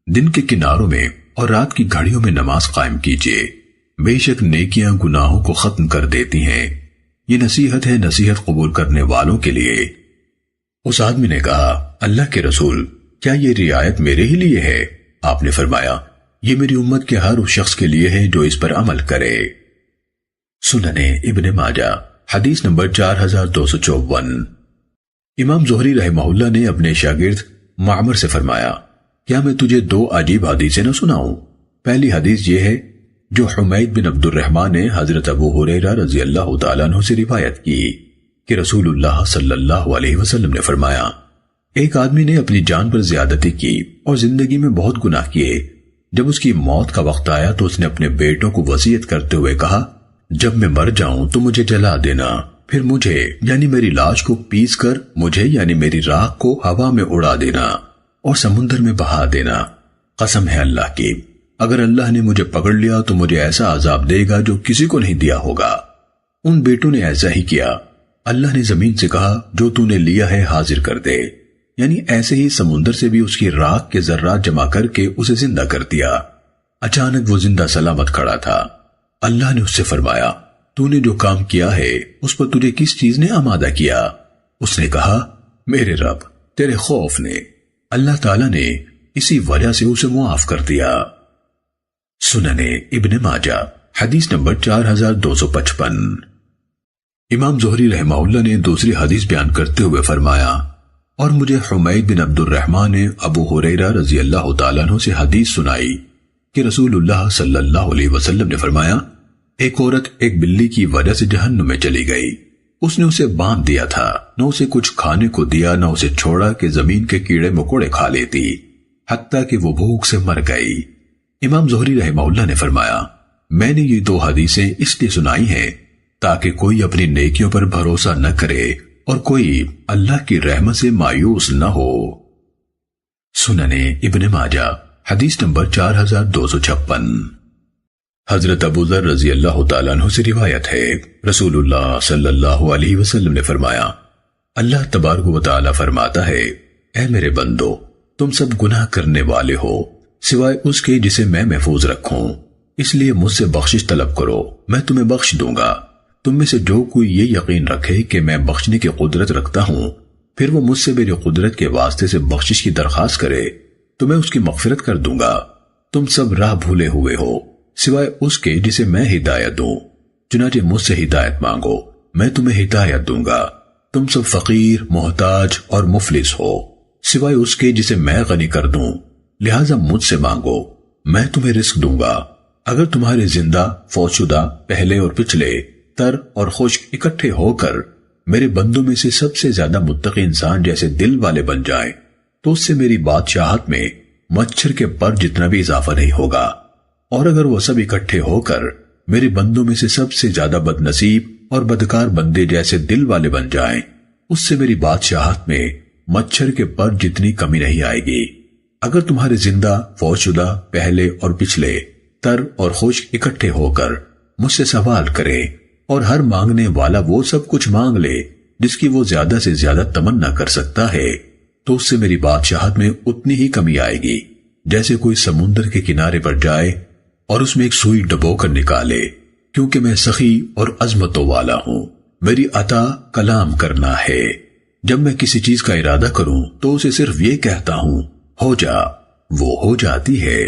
دن کے کناروں میں اور رات کی گھڑیوں میں نماز قائم کیجیے، بے شک نیکیاں گناہوں کو ختم کر دیتی ہیں، یہ نصیحت ہے نصیحت قبول کرنے والوں کے لیے۔ اس آدمی نے کہا، اللہ کے رسول، کیا یہ رعایت میرے ہی لیے ہے؟ آپ نے فرمایا، یہ میری امت کے ہر اس شخص کے لیے ہے جو اس پر عمل کرے۔ سننے ابن ماجہ حدیث نمبر 4254۔ امام زہری رحمہ اللہ نے اپنے شاگرد معمر سے فرمایا، کیا میں تجھے 2 عجیب حدیثیں نہ سناؤں؟ پہلی حدیث یہ ہے جو حمید بن عبد الرحمن نے حضرت ابو ہریرہ رضی اللہ تعالیٰ عنہ سے روایت کی کہ رسول اللہ صلی اللہ علیہ وسلم نے فرمایا، ایک آدمی نے اپنی جان پر زیادتی کی اور زندگی میں بہت گناہ کیے۔ جب اس کی موت کا وقت آیا تو اس نے اپنے بیٹوں کو وصیت کرتے ہوئے کہا، جب میں مر جاؤں تو مجھے جلا دینا، پھر مجھے یعنی میری لاش کو پیس کر مجھے یعنی میری راکھ کو ہوا میں اڑا دینا اور سمندر میں بہا دینا۔ قسم ہے اللہ کی، اگر اللہ نے مجھے پکڑ لیا تو مجھے ایسا عذاب دے گا جو کسی کو نہیں دیا ہوگا۔ ان بیٹوں نے ایسا ہی کیا۔ اللہ نے زمین سے کہا، جو تو نے لیا ہے حاضر کر دے۔ یعنی ایسے ہی سمندر سے بھی اس کی راکھ کے ذرات جمع کر کے اسے زندہ کر دیا۔ اچانک وہ زندہ سلامت کھڑا تھا۔ اللہ نے اس سے فرمایا، تو نے جو کام کیا ہے اس پر تجھے کس چیز نے آمادہ کیا؟ اس نے کہا، میرے رب، تیرے خوف نے۔ اللہ تعالیٰ نے اسی وجہ سے اسے معاف کر دیا۔ سننے ابن ماجہ حدیث نمبر 4255۔ امام زہری رحمہ اللہ نے دوسری حدیث بیان کرتے ہوئے فرمایا، اور مجھے حمید بن عبد الرحمن نے ابو ہریرہ رضی اللہ تعالیٰ عنہ سے حدیث سنائی کہ رسول اللہ صلی اللہ علیہ وسلم نے فرمایا، ایک عورت ایک بلی کی وجہ سے جہنم میں چلی گئی۔ اس نے اسے باندھ دیا تھا، نہ اسے کچھ کھانے کو دیا، نہ اسے چھوڑا کہ زمین کے کیڑے مکوڑے کھا لیتی، حتیٰ کہ وہ بھوک سے مر گئی۔ امام زہری رحمہ اللہ نے فرمایا، میں نے یہ دو حدیثیں اس لیے سنائی ہیں تاکہ کوئی اپنی نیکیوں پر بھروسہ نہ کرے اور کوئی اللہ کی رحمت سے مایوس نہ ہو۔ سننے ابن ماجہ حدیث نمبر 4256۔ حضرت ابو ذر رضی اللہ تعالیٰ عنہ سے روایت ہے، رسول اللہ صلی اللہ علیہ وسلم نے فرمایا، اللہ تبارک و تعالیٰ فرماتا ہے، اے میرے بندو، تم سب گناہ کرنے والے ہو سوائے اس کے جسے میں محفوظ رکھوں، اس لیے مجھ سے بخشش طلب کرو، میں تمہیں بخش دوں گا۔ تم میں سے جو کوئی یہ یقین رکھے کہ میں بخشنے کی قدرت رکھتا ہوں، پھر وہ مجھ سے میری قدرت کے واسطے سے بخشش کی درخواست کرے تو میں اس کی مغفرت کر دوں گا۔ تم سب راہ بھولے ہوئے ہو سوائے اس کے جسے میں ہدایت دوں، چنانچہ مجھ سے ہدایت مانگو، میں تمہیں ہدایت دوں گا۔ تم سب فقیر، محتاج اور مفلس ہو سوائے اس کے جسے میں غنی کر دوں، لہٰذا مجھ سے مانگو، میں تمہیں رزق دوں گا۔ اگر تمہارے زندہ، فوت شدہ، پہلے اور پچھلے، تر اور خشک اکٹھے ہو کر میرے بندوں میں سے سب سے زیادہ متقی انسان جیسے دل والے بن جائیں تو اس سے میری بادشاہت میں مچھر کے پر جتنا بھی اضافہ نہیں ہوگا، اور اگر وہ سب اکٹھے ہو کر میرے بندوں میں سے سب سے زیادہ بد نصیب اور بدکار بندے جیسے دل والے بن جائیں، اس سے میری بادشاہت میں مچھر کے پر جتنی کمی نہیں آئے گی۔ اگر تمہارے زندہ، فوت شدہ، پہلے اور پچھلے، تر اور خشک اکٹھے ہو کر مجھ سے سوال کرے اور ہر مانگنے والا وہ سب کچھ مانگ لے جس کی وہ زیادہ سے زیادہ تمنا کر سکتا ہے، تو اس سے میری بادشاہت میں اتنی ہی کمی آئے گی جیسے کوئی سمندر کے کنارے پر جائے اور اس میں ایک سوئی ڈبو کر نکالے، کیونکہ میں سخی اور عظمتوں والا ہوں، میری عطا کلام کرنا ہے۔ جب میں کسی چیز کا ارادہ کروں تو اسے صرف یہ کہتا ہوں، ہو جا، وہ ہو جاتی ہے۔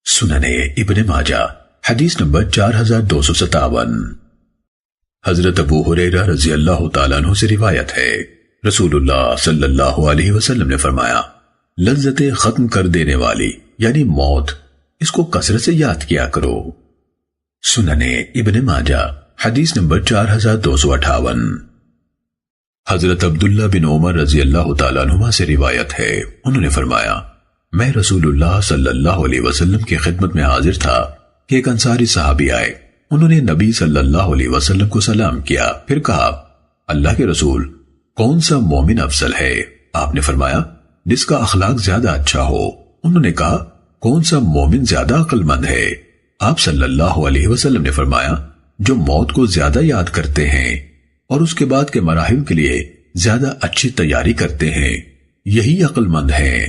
سننے ابن ماجہ حدیث نمبر 4257۔ حضرت ابو ہریرہ رضی اللہ تعالیٰ عنہ سے روایت ہے، رسول اللہ صلی اللہ علیہ وسلم نے فرمایا، لذتیں ختم کر دینے والی یعنی موت، اس کو کثرت سے یاد کیا کرو۔ سننے ابن ماجہ حدیث نمبر 4258۔ حضرت عبداللہ بن عمر رضی اللہ تعالیٰ عنہ سے روایت ہے، انہوں نے فرمایا، میں رسول اللہ صلی اللہ علیہ وسلم کی خدمت میں حاضر تھا کہ ایک انصاری صحابی آئے، انہوں نے نبی صلی اللہ علیہ وسلم کو سلام کیا، پھر کہا، اللہ کے رسول، کون سا مومن افضل ہے؟ آپ نے فرمایا، جس کا اخلاق زیادہ اچھا ہو۔ انہوں نے کہا، کون سا مومن زیادہ عقل مند ہے؟ آپ صلی اللہ علیہ وسلم نے فرمایا، جو موت کو زیادہ یاد کرتے ہیں اور اس کے بعد کے مراحل کے لیے زیادہ اچھی تیاری کرتے ہیں، یہی عقل مند ہیں۔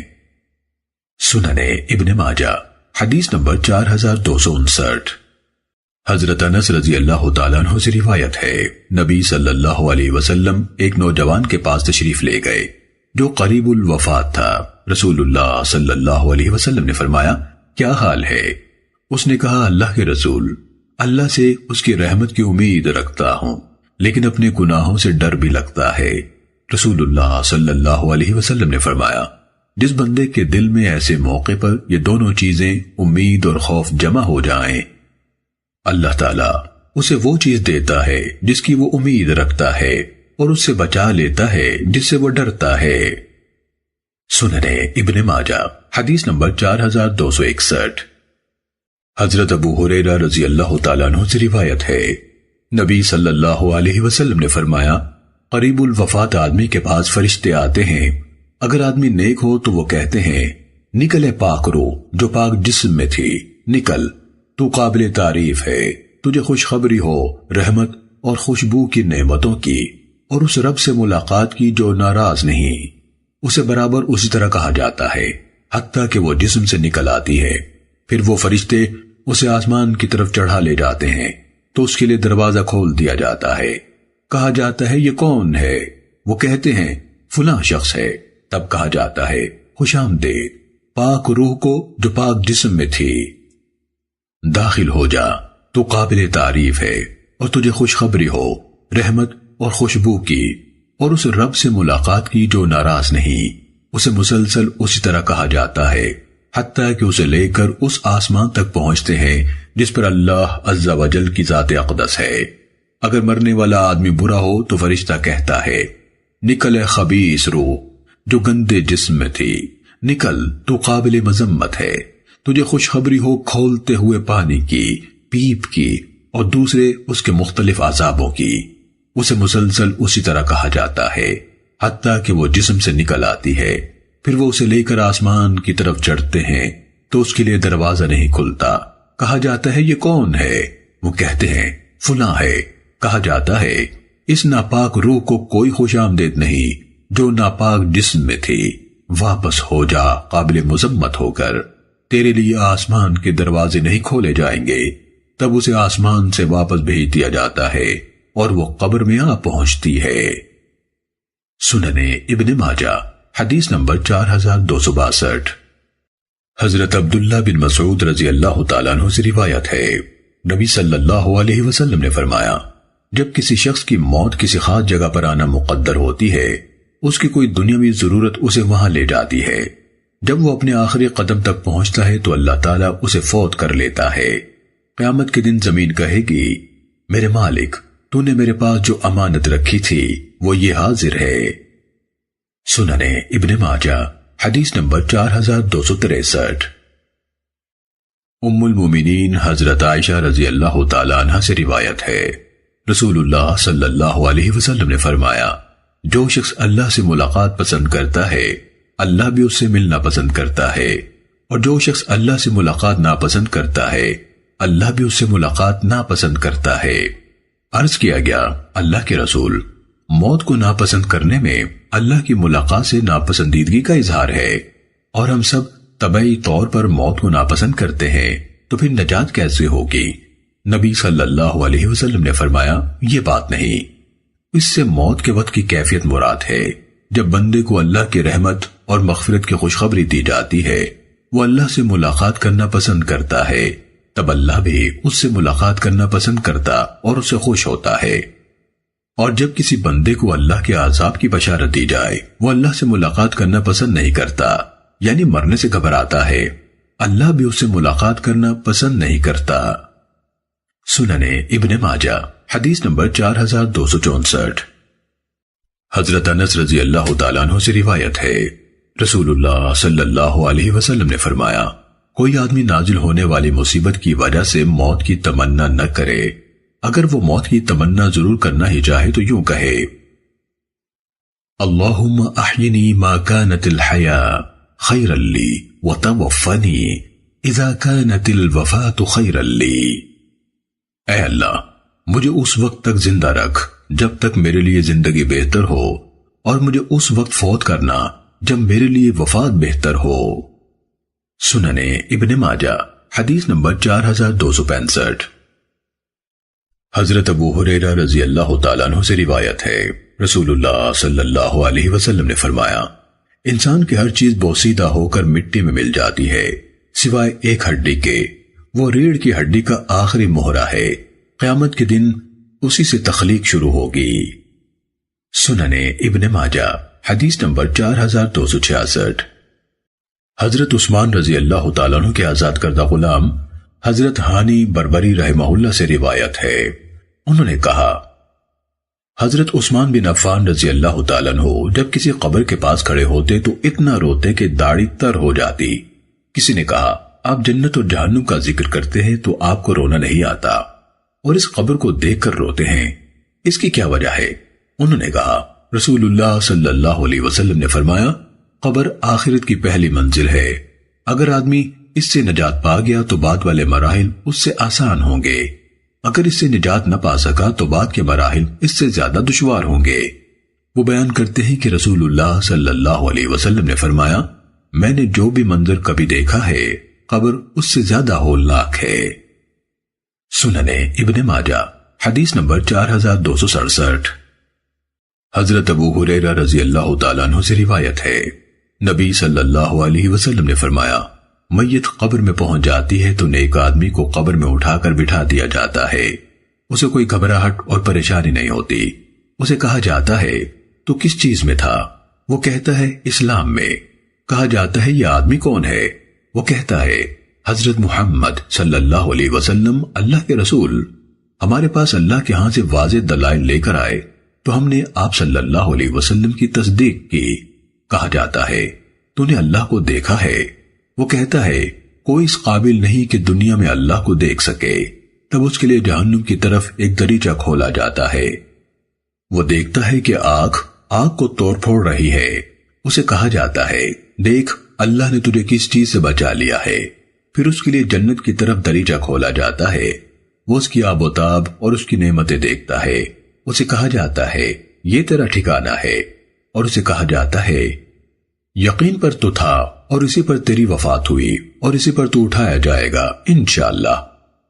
سننے ابن ماجہ حدیث نمبر 4259۔ حضرت انس رضی اللہ تعالیٰ عنہ سے روایت ہے، نبی صلی اللہ علیہ وسلم ایک نوجوان کے پاس تشریف لے گئے جو قریب الوفات تھا۔ رسول اللہ صلی اللہ علیہ وسلم نے فرمایا، کیا حال ہے؟ اس نے کہا، اللہ کے رسول، اللہ سے اس کی رحمت کی امید رکھتا ہوں، لیکن اپنے گناہوں سے ڈر بھی لگتا ہے۔ رسول اللہ صلی اللہ علیہ وسلم نے فرمایا، جس بندے کے دل میں ایسے موقع پر یہ دونوں چیزیں امید اور خوف جمع ہو جائیں، اللہ تعالیٰ اسے وہ چیز دیتا ہے جس کی وہ امید رکھتا ہے اور اس سے بچا لیتا ہے جس سے وہ ڈرتا ہے۔ سننے ابن ماجہ حدیث نمبر 4261۔ حضرت ابو ہریرہ رضی اللہ تعالیٰ عنہ سے روایت ہے، نبی صلی اللہ علیہ وسلم نے فرمایا، قریب الوفات آدمی کے پاس فرشتے آتے ہیں، اگر آدمی نیک ہو تو وہ کہتے ہیں، نکلے پاک روح جو پاک جسم میں تھی، نکل، تو قابل تعریف ہے، تجھے خوشخبری ہو رحمت اور خوشبو کی نعمتوں کی اور اس رب سے ملاقات کی جو ناراض نہیں۔ اسے برابر اسی طرح کہا جاتا ہے حتیٰ کہ وہ جسم سے نکل آتی ہے۔ پھر وہ فرشتے اسے آسمان کی طرف چڑھا لے جاتے ہیں تو اس کے لیے دروازہ کھول دیا جاتا ہے۔ کہا جاتا ہے یہ کون ہے؟ وہ کہتے ہیں فلاں شخص ہے۔ تب کہا جاتا ہے خوش آمدید پاک روح کو جو پاک جسم میں تھی، داخل ہو جا، تو قابل تعریف ہے اور تجھے خوشخبری ہو رحمت اور خوشبو کی اور اس رب سے ملاقات کی جو ناراض نہیں۔ اسے مسلسل اسی طرح کہا جاتا ہے حتیٰ کہ اسے لے کر اس آسمان تک پہنچتے ہیں جس پر اللہ عز و جل کی ذات اقدس ہے۔ اگر مرنے والا آدمی برا ہو تو فرشتہ کہتا ہے نکل اے خبیث روح جو گندے جسم میں تھی، نکل تو قابل مذمت ہے، تجھے خوشخبری ہو کھولتے ہوئے پانی کی، پیپ کی اور دوسرے اس کے مختلف عذابوں کی۔ اسے مسلسل اسی طرح کہا جاتا ہے حتیٰ کہ وہ جسم سے نکل آتی ہے۔ پھر وہ اسے لے کر آسمان کی طرف چڑھتے ہیں تو اس کے لیے دروازہ نہیں کھلتا۔ کہا جاتا ہے یہ کون ہے؟ وہ کہتے ہیں فلاں ہے۔ کہا جاتا ہے اس ناپاک روح کو کوئی خوش آمدید نہیں جو ناپاک جسم میں تھی، واپس ہو جا قابل مذمت ہو کر، تیرے لیے آسمان کے دروازے نہیں کھولے جائیں گے۔ تب اسے آسمان سے واپس بھیج دیا جاتا ہے اور وہ قبر میں آ پہنچتی ہے۔ سننے ابن ماجہ حدیث نمبر 4262۔ حضرت عبداللہ بن مسعود رضی اللہ تعالیٰ عنہ سے روایت ہے، نبی صلی اللہ علیہ وسلم نے فرمایا جب کسی شخص کی موت کسی خاص جگہ پر آنا مقدر ہوتی ہے، اس کی کوئی دنیاوی ضرورت اسے وہاں لے جاتی ہے۔ جب وہ اپنے آخری قدم تک پہنچتا ہے تو اللہ تعالیٰ اسے فوت کر لیتا ہے۔ قیامت کے دن زمین کہے گی میرے مالک تو نے میرے پاس جو امانت رکھی تھی وہ یہ حاضر ہے۔ سننے ابن ماجہ حدیث نمبر 4263۔ ام المومنین حضرت عائشہ رضی اللہ تعالیٰ عنہ سے روایت ہے، رسول اللہ صلی اللہ علیہ وسلم نے فرمایا جو شخص اللہ سے ملاقات پسند کرتا ہے اللہ بھی اس سے ملنا پسند کرتا ہے، اور جو شخص اللہ سے ملاقات ناپسند کرتا ہے اللہ بھی اس سے ملاقات ناپسند کرتا ہے۔ عرض کیا گیا اللہ کے رسول، موت کو ناپسند کرنے میں اللہ کی ملاقات سے ناپسندیدگی کا اظہار ہے، اور ہم سب طبعی طور پر موت کو ناپسند کرتے ہیں، تو پھر نجات کیسے ہوگی؟ نبی صلی اللہ علیہ وسلم نے فرمایا یہ بات نہیں، اس سے موت کے وقت کی کیفیت مراد ہے جب بندے کو اللہ کی رحمت اور مغفرت کی خوشخبری دی جاتی ہے، وہ اللہ سے ملاقات کرنا پسند کرتا ہے، تب اللہ بھی اس سے ملاقات کرنا پسند کرتا اور اسے خوش ہوتا ہے۔ اور جب کسی بندے کو اللہ کے عذاب کی بشارت دی جائے وہ اللہ سے ملاقات کرنا پسند نہیں کرتا، یعنی مرنے سے گھبراتا ہے، اللہ بھی اس سے ملاقات کرنا پسند نہیں کرتا۔ سننے ابن ماجہ حدیث نمبر 4264۔ حضرت انس رضی اللہ تعالیٰ عنہ سے روایت ہے، رسول اللہ صلی اللہ علیہ وسلم نے فرمایا کوئی آدمی نازل ہونے والی مصیبت کی وجہ سے موت کی تمنا نہ کرے، اگر وہ موت کی تمنا ضرور کرنا ہی چاہے تو یوں کہے اللہم احینی ما کانت الحیاء خیرا لی وتوفنی اذا کانت الوفاة خیرا لی۔ اے اللہ مجھے اس وقت تک زندہ رکھ جب تک میرے لیے زندگی بہتر ہو، اور مجھے اس وقت فوت کرنا جب میرے لیے وفات بہتر ہو۔ سننے ابن ماجہ حدیث نمبر 4265۔ حضرت ابو ہریرہ رضی اللہ تعالیٰ عنہ سے روایت ہے، رسول اللہ صلی اللہ علیہ وسلم نے فرمایا انسان کی ہر چیز بوسیدہ ہو کر مٹی میں مل جاتی ہے سوائے ایک ہڈی کے، وہ ریڑھ کی ہڈی کا آخری مہرہ ہے، قیامت کے دن اسی سے تخلیق شروع ہوگی۔ سننے ابن ماجہ حدیث نمبر 4266۔ حضرت عثمان رضی اللہ تعالیٰ عنہ کے آزاد کردہ غلام حضرت ہانی بربری رحمہ اللہ سے روایت ہے، انہوں نے کہا حضرت عثمان بن عفان رضی اللہ تعالیٰ عنہ جب کسی قبر کے پاس کھڑے ہوتے تو اتنا روتے کہ داڑھی تر ہو جاتی۔ کسی نے کہا آپ جنت اور جہنم کا ذکر کرتے ہیں تو آپ کو رونا نہیں آتا، اور اس قبر کو دیکھ کر روتے ہیں، اس کی کیا وجہ ہے؟ انہوں نے کہا رسول اللہ صلی اللہ علیہ وسلم نے فرمایا قبر آخرت کی پہلی منزل ہے، اگر آدمی اس سے نجات پا گیا تو بعد والے مراحل اس سے آسان ہوں گے، اگر اس سے نجات نہ پا سکا تو بعد کے مراحل اس سے زیادہ دشوار ہوں گے۔ وہ بیان کرتے ہیں کہ رسول اللہ صلی اللہ علیہ وسلم نے فرمایا، میں نے جو بھی منظر کبھی دیکھا ہے قبر اس سے زیادہ ہولناک ہے۔ سننے ابن ماجہ حدیث نمبر 4267۔ حضرت ابو ہریرہ رضی اللہ تعالیٰ عنہ سے روایت ہے، نبی صلی اللہ علیہ وسلم نے فرمایا، میت قبر میں پہنچ جاتی ہے تو نیک آدمی کو قبر میں اٹھا کر بٹھا دیا جاتا ہے، اسے کوئی گھبراہٹ اور پریشانی نہیں ہوتی۔ اسے کہا جاتا ہے تو کس چیز میں تھا؟ وہ کہتا ہے اسلام میں۔ کہا جاتا ہے یہ آدمی کون ہے؟ وہ کہتا ہے حضرت محمد صلی اللہ علیہ وسلم اللہ کے رسول۔ ہمارے پاس اللہ کے ہاں سے واضح دلائل لے کر آئے تو ہم نے آپ صلی اللہ علیہ وسلم کی تصدیق کی۔ کہا جاتا ہے تو نے اللہ کو دیکھا ہے؟ وہ کہتا ہے کوئی اس قابل نہیں کہ دنیا میں اللہ کو دیکھ سکے۔ تب اس کے لیے جہنم کی طرف ایک دریچہ کھولا جاتا ہے، وہ دیکھتا ہے کہ آگ کو توڑ پھوڑ رہی ہے۔ اسے کہا جاتا ہے دیکھ اللہ نے تجھے کس چیز سے بچا لیا ہے۔ پھر اس کے لیے جنت کی طرف دریچہ کھولا جاتا ہے، وہ اس کی آب و تاب اور اس کی نعمتیں دیکھتا ہے۔ اسے کہا جاتا ہے یہ تیرا ٹھکانہ ہے، اور اسے کہا جاتا ہے یقین پر تو تھا اور اسی پر تیری وفات ہوئی اور اسی پر تو اٹھایا جائے گا انشاءاللہ۔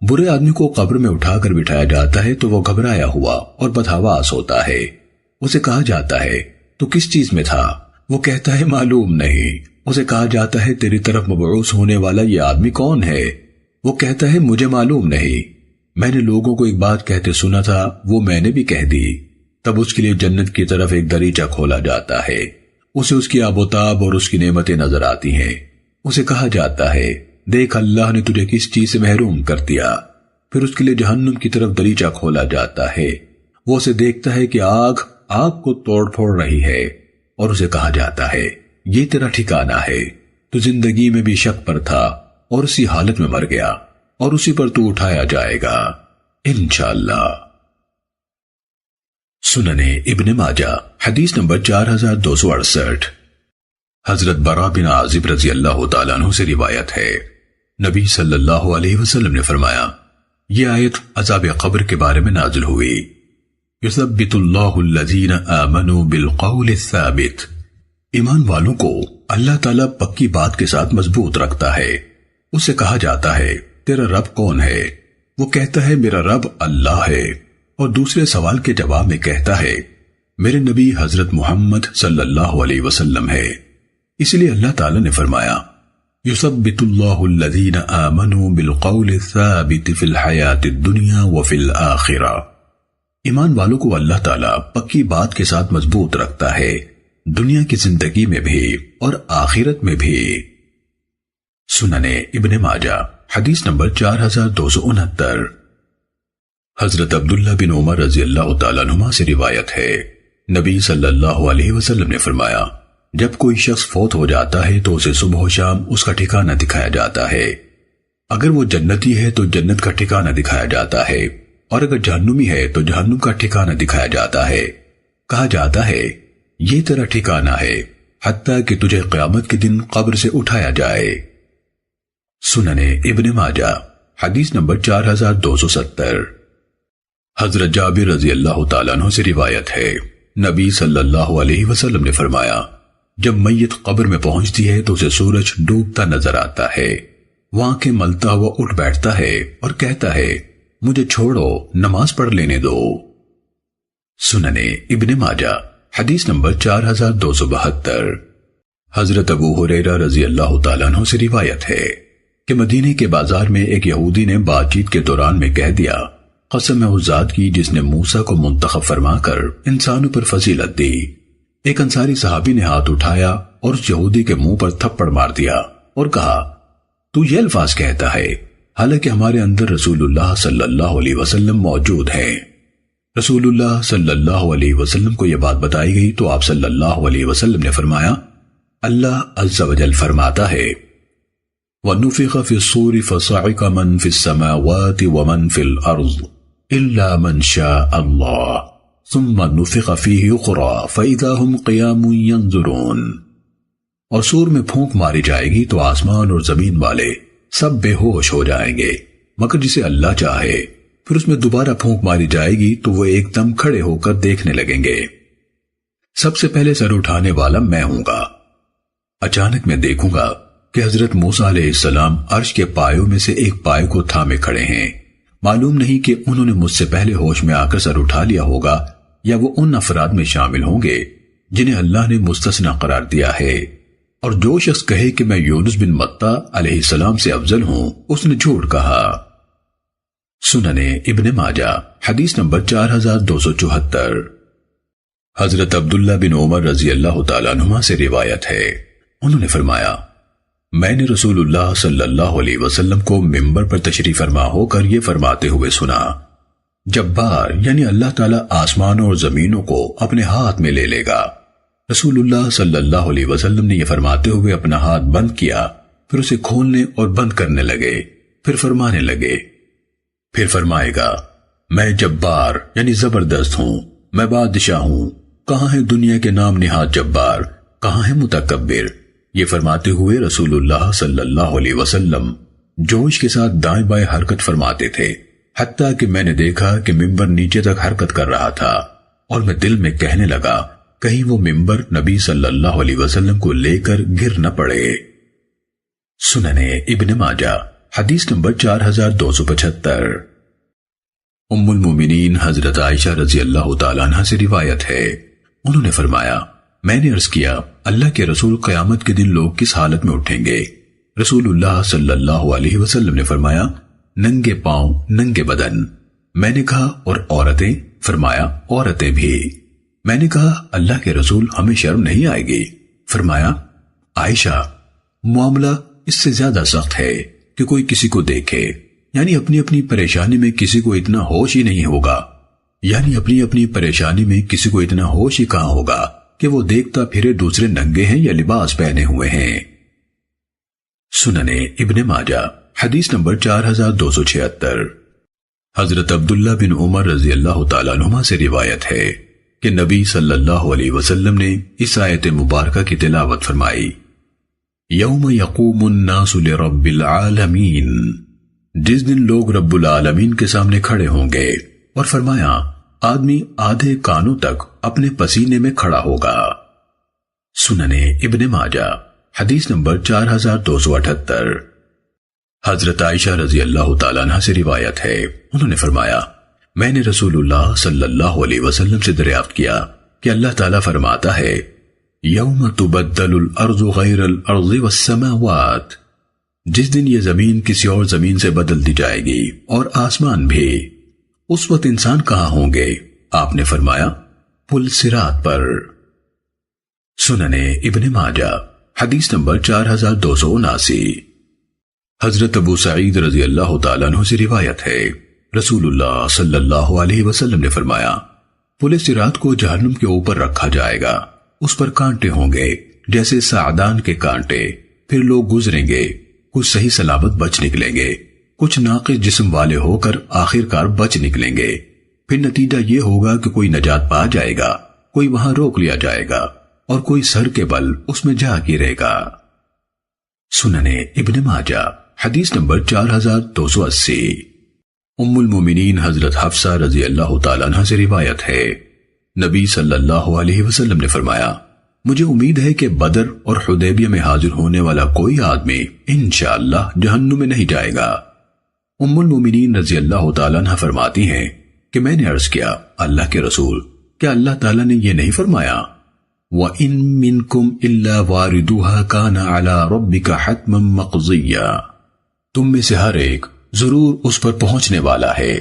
برے آدمی کو قبر میں اٹھا کر بٹھایا جاتا ہے تو وہ گھبرایا ہوا اور بدحواس ہوتا ہے۔ اسے کہا جاتا ہے تو کس چیز میں تھا؟ وہ کہتا ہے معلوم نہیں۔ اسے کہا جاتا ہے تیری طرف مبعوث ہونے والا یہ آدمی کون ہے؟ وہ کہتا ہے مجھے معلوم نہیں، میں نے لوگوں کو ایک بات کہتے سنا تھا، وہ میں نے بھی کہہ دی۔ تب اس کے لیے جنت کی طرف ایک دریچہ کھولا جاتا ہے، اسے اس کی آب و تاب اور اس کی نعمتیں نظر آتی ہیں۔ اسے کہا جاتا ہے دیکھ اللہ نے تجھے کس چیز سے محروم کر دیا۔ پھر اس کے لیے جہنم کی طرف دریچہ کھولا جاتا ہے، وہ اسے دیکھتا ہے کہ آگ کو توڑ پھوڑ رہی ہے، اور اسے کہا جاتا ہے یہ تیرا ٹھکانہ ہے، تو زندگی میں بھی شک پر تھا اور اسی حالت میں مر گیا، اور اسی پر تو اٹھایا جائے گا انشاءاللہ۔ سننے ابن ماجہ حدیث نمبر 4268۔ حضرت براء بن عازب رضی اللہ تعالیٰ عنہ سے روایت ہے، نبی صلی اللہ علیہ وسلم نے فرمایا، یہ آیت عذاب قبر کے بارے میں نازل ہوئی، یثبت اللہ الذین آمنوا بالقول الثابت، ایمان والوں کو اللہ تعالیٰ پکی بات کے ساتھ مضبوط رکھتا ہے۔ اس سے کہا جاتا ہے تیرا رب کون ہے؟ وہ کہتا ہے میرا رب اللہ ہے، اور دوسرے سوال کے جواب میں کہتا ہے میرے نبی حضرت محمد صلی اللہ علیہ وسلم ہے۔ اس لیے اللہ تعالیٰ نے فرمایا یثبت اللہ الذین آمنوا بالقول الثابت فی الحیات الدنیا وفی الآخرہ، ایمان والوں کو اللہ تعالیٰ پکی بات کے ساتھ مضبوط رکھتا ہے، دنیا کی زندگی میں بھی اور آخرت میں بھی۔ سننے ابن ماجہ حدیث نمبر 4269۔ حضرت عبداللہ بن عمر رضی اللہ تعالیٰ عنہما سے روایت ہے، نبی صلی اللہ علیہ وسلم نے فرمایا جب کوئی شخص فوت ہو جاتا ہے تو اسے صبح و شام اس کا ٹھکانہ دکھایا جاتا ہے، اگر وہ جنتی ہے تو جنت کا ٹھکانہ دکھایا جاتا ہے، اور اگر جہنمی ہے تو جہنم کا ٹھکانہ دکھایا جاتا ہے۔ کہا جاتا ہے یہ تیرا ٹھکانہ ہے حتیٰ کہ تجھے قیامت کے دن قبر سے اٹھایا جائے۔ سننے ابن ماجہ حدیث نمبر 4270۔ حضرت جابر رضی اللہ تعالیٰ عنہ سے روایت ہے، نبی صلی اللہ علیہ وسلم نے فرمایا جب میت قبر میں پہنچتی ہے تو اسے سورج ڈوبتا نظر آتا ہے، وہ آنکھیں ملتا ہوا اٹھ بیٹھتا ہے اور کہتا ہے مجھے چھوڑو نماز پڑھ لینے دو۔ سننے ابن ماجہ حدیث نمبر 4272۔ حضرت ابو ہریرہ رضی اللہ تعالیٰ عنہ سے روایت ہے کہ مدینے کے بازار میں ایک یہودی نے بات چیت کے دوران میں کہہ دیا قسم ہے اس ذات کی جس نے موسیٰ کو منتخب فرما کر انسانوں پر فضیلت دی۔ ایک انصاری صحابی نے ہاتھ اٹھایا اور اس یہودی کے منہ پر تھپڑ مار دیا اور کہا تو یہ الفاظ کہتا ہے حالانکہ ہمارے اندر رسول اللہ صلی اللہ علیہ وسلم موجود ہیں۔ رسول اللہ صلی اللہ علیہ وسلم کو یہ بات بتائی گئی تو آپ صلی اللہ علیہ وسلم نے فرمایا اللہ عز و جل فرماتا ہے وَنُفِخَ فِي الصُّورِ فَصَعِقَ مَن فِي السَّمَاوَاتِ وَمَن فِي الْأَرْضِ إِلَّا مَن شَاءَ اللَّهُ ثُمَّ نُفِخَ فِيهِ أُخْرَى فَإِذَا هُمْ قِيَامٌ يَنظُرُونَ، اور سور میں پھونک ماری جائے گی تو آسمان اور زمین والے سب بے ہوش ہو جائیں گے مگر جسے اللہ چاہے، پھر اس میں دوبارہ پھونک ماری جائے گی تو وہ ایک دم کھڑے ہو کر دیکھنے لگیں گے۔ سب سے پہلے سر اٹھانے والا میں ہوں گا۔ اچانک میں دیکھوں گا کہ حضرت موسیٰ علیہ السلام عرش کے پایوں میں سے ایک پائے کو تھامے کھڑے ہیں۔ معلوم نہیں کہ انہوں نے مجھ سے پہلے ہوش میں آ کر سر اٹھا لیا ہوگا یا وہ ان افراد میں شامل ہوں گے جنہیں اللہ نے مستثنی قرار دیا ہے۔ اور جو شخص کہے کہ میں یونس بن متیٰ علیہ السلام سے افضل ہوں، اس نے جھوٹ کہا۔ سنن ابن ماجہ حدیث نمبر 4274۔ حضرت عبداللہ بن عمر رضی اللہ تعالیٰ عنہما سے روایت ہے، انہوں نے فرمایا، میں نے رسول اللہ صلی اللہ علیہ وسلم کو منبر پر تشریف فرما ہو کر یہ فرماتے ہوئے سنا، جبار یعنی اللہ تعالیٰ آسمانوں اور زمینوں کو اپنے ہاتھ میں لے لے گا۔ رسول اللہ صلی اللہ علیہ وسلم نے یہ فرماتے ہوئے اپنا ہاتھ بند کیا، پھر اسے کھولنے اور بند کرنے لگے، پھر فرمانے لگے، پھر فرمائے گا، میں جبار یعنی زبردست ہوں، میں بادشاہ ہوں، کہاں ہے دنیا کے نام نہاد جبار، کہاں ہے متکبر۔ یہ فرماتے ہوئے رسول اللہ صلی اللہ علیہ وسلم جوش کے ساتھ دائیں بائیں حرکت فرماتے تھے، حتیٰ کہ میں نے دیکھا کہ ممبر نیچے تک حرکت کر رہا تھا، اور میں دل میں کہنے لگا کہیں وہ ممبر نبی صلی اللہ علیہ وسلم کو لے کر گر نہ پڑے۔ سنن ابن ماجہ حدیث نمبر 4275۔ ام المومنین حضرت عائشہ رضی اللہ تعالیٰ عنہ سے روایت ہے، انہوں نے فرمایا، میں نے عرض کیا، اللہ کے رسول قیامت کے دن لوگ کس حالت میں اٹھیں گے؟ رسول اللہ صلی اللہ علیہ وسلم نے فرمایا، ننگے پاؤں ننگے بدن۔ میں نے کہا، اور عورتیں؟ فرمایا، عورتیں بھی۔ میں نے کہا، اللہ کے رسول ہمیں شرم نہیں آئے گی؟ فرمایا، عائشہ، معاملہ اس سے زیادہ سخت ہے کہ کوئی کسی کو دیکھے، یعنی اپنی اپنی پریشانی میں کسی کو اتنا ہوش ہی نہیں ہوگا، یعنی اپنی اپنی پریشانی میں کسی کو اتنا ہوش ہی کہاں ہوگا کہ وہ دیکھتا پھرے دوسرے ننگے ہیں یا لباس پہنے ہوئے ہیں۔ سنن ابن ماجہ حدیث نمبر 4276۔ حضرت عبداللہ بن عمر رضی اللہ تعالیٰ عنہما سے روایت ہے کہ نبی صلی اللہ علیہ وسلم نے اس آیت مبارکہ کی تلاوت فرمائی، یوم یقوم الناس لرب العالمین، جس دن لوگ رب العالمین کے سامنے کھڑے ہوں گے، اور فرمایا، آدمی آدھے کانوں تک اپنے پسینے میں کھڑا ہوگا۔ سنن ابن ماجہ حدیث نمبر 4278۔ حضرت عائشہ رضی اللہ تعالیٰ عنہ سے روایت ہے، انہوں نے فرمایا، میں نے رسول اللہ صلی اللہ علیہ وسلم سے دریافت کیا کہ اللہ تعالیٰ فرماتا ہے، یوم تبدل الارض غیر الارض والسماوات، جس دن یہ زمین کسی اور زمین سے بدل دی جائے گی اور آسمان بھی، اس وقت انسان کہاں ہوں گے؟ آپ نے فرمایا، پل صراط پر۔ سنن ابن ماجہ حدیث نمبر 4279۔ حضرت ابو سعید رضی اللہ تعالیٰ عنہ سے روایت ہے، رسول اللہ صلی اللہ علیہ وسلم نے فرمایا، پل صراط کو جہنم کے اوپر رکھا جائے گا، اس پر کانٹے ہوں گے جیسے سعدان کے کانٹے، پھر لوگ گزریں گے، کچھ صحیح سلامت بچ نکلیں گے، کچھ ناقص جسم والے ہو کر آخر کار بچ نکلیں گے، پھر نتیجہ یہ ہوگا کہ کوئی نجات پا جائے گا، کوئی وہاں روک لیا جائے گا، اور کوئی سر کے بل اس میں جا گرے گا۔ سنن ابن ماجہ حدیث نمبر 4280۔ ام المومنین حضرت حفصہ رضی اللہ تعالیٰ عنہ سے روایت ہے، نبی صلی اللہ علیہ وسلم نے فرمایا، مجھے امید ہے کہ بدر اور حدیبیہ میں حاضر ہونے والا کوئی آدمی انشاءاللہ جہنم میں نہیں جائے گا۔ ام المومنین رضی اللہ تعالیٰ عنہ فرماتی ہیں کہ میں نے عرض کیا، اللہ کے رسول، کیا اللہ تعالیٰ نے یہ نہیں فرمایا، وَإِن مِّنكُمْ إِلَّا وَارِدُوهَا كَانَ عَلَى رَبِّكَ حَتْمًا مَّقْضِيًّا، تم میں سے ہر ایک ضرور اس پر پہنچنے والا ہے،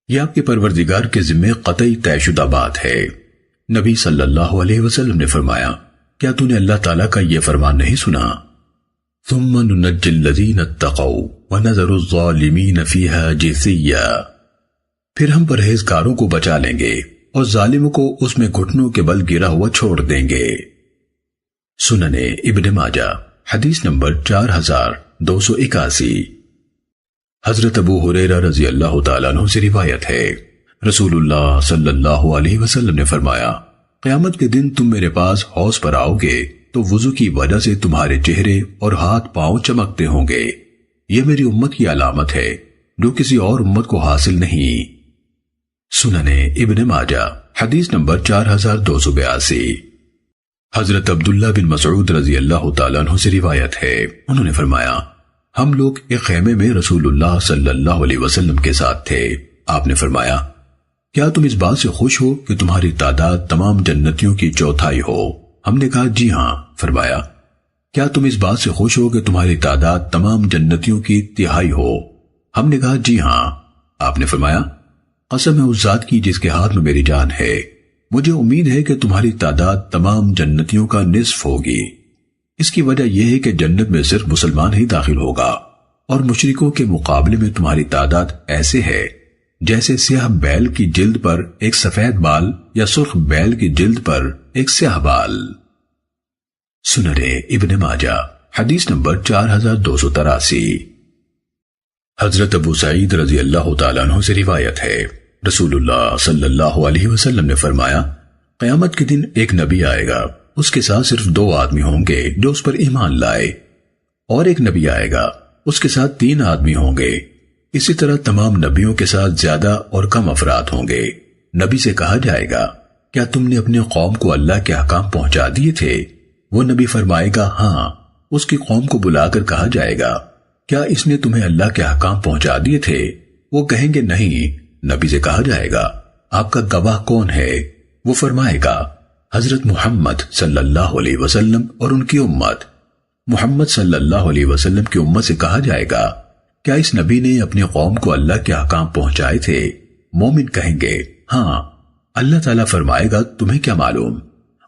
یہ آپ کے پروردگار کے ذمہ قطعی طے شدہ بات ہے۔ نبی صلی اللہ علیہ وسلم نے فرمایا، کیا تو نے اللہ تعالیٰ کا یہ فرمان نہیں سنا، ثُمَّ نُنَجِّي الَّذِينَ اتَّقَوْا وَنَذَرُ الظَّالِمِينَ فِيهَا جِثِيًّا، پھر ہم پرہیزگاروں کو بچا لیں گے اور ظالموں کو اس میں گھٹنوں کے بل گرا ہوا چھوڑ دیں گے۔ سنن ابن ماجہ حدیث نمبر 4281۔ حضرت ابو ہریرہ رضی اللہ تعالیٰ عنہ سے روایت ہے، رسول اللہ صلی اللہ علیہ وسلم نے فرمایا، قیامت کے دن تم میرے پاس حوض پر آؤ گے تو وضو کی وجہ سے تمہارے چہرے اور ہاتھ پاؤں چمکتے ہوں گے، یہ میری امت کی علامت ہے جو کسی اور امت کو حاصل نہیں۔ سنن ابن ماجہ حدیث نمبر 4282۔ حضرت عبداللہ بن مسعود رضی اللہ تعالیٰ عنہ سے روایت ہے، انہوں نے فرمایا ہم لوگ ایک خیمے میں رسول اللہ صلی اللہ علیہ وسلم کے ساتھ تھے۔ آپ نے فرمایا کیا تم اس بات سے خوش ہو کہ تمہاری تعداد تمام جنتیوں کی چوتھائی ہو؟ ہم نے کہا جی ہاں۔ فرمایا کیا تم اس بات سے خوش ہو کہ تمہاری تعداد تمام جنتیوں کی تہائی ہو؟ ہم نے کہا جی ہاں۔ آپ نے فرمایا قسم ہے اس ذات کی جس کے ہاتھ میں میری جان ہے، مجھے امید ہے کہ تمہاری تعداد تمام جنتیوں کا نصف ہوگی۔ اس کی وجہ یہ ہے کہ جنت میں صرف مسلمان ہی داخل ہوگا، اور مشرکوں کے مقابلے میں تمہاری تعداد ایسے ہے جیسے سیاہ بیل کی جلد پر ایک سفید بال یا سرخ بیل کی جلد پر ایک سیاہ بال۔ سنن ابن ماجہ حدیث نمبر 4283۔ حضرت ابو سعید رضی اللہ تعالیٰ عنہ سے روایت ہے، رسول اللہ صلی اللہ علیہ وسلم نے فرمایا قیامت کے دن ایک نبی آئے گا، اس کے ساتھ صرف 2 آدمی ہوں گے جو اس پر ایمان لائے، اور ایک نبی آئے گا اس کے ساتھ 3 آدمی ہوں گے، اسی طرح تمام نبیوں کے ساتھ زیادہ اور کم افراد ہوں گے۔ نبی سے کہا جائے گا کیا تم نے اپنے قوم کو اللہ کے احکام پہنچا دیے تھے؟ وہ نبی فرمائے گا ہاں۔ اس کی قوم کو بلا کر کہا جائے گا کیا اس نے تمہیں اللہ کے احکام پہنچا دیے تھے؟ وہ کہیں گے نہیں۔ نبی سے کہا جائے گا آپ کا گواہ کون ہے؟ وہ فرمائے گا حضرت محمد صلی اللہ علیہ وسلم اور ان کی امت۔ محمد صلی اللہ علیہ وسلم کی امت سے کہا جائے گا کیا اس نبی نے اپنی قوم کو اللہ کے احکام پہنچائے تھے؟ مومن کہیں گے ہاں۔ اللہ تعالیٰ فرمائے گا تمہیں کیا معلوم؟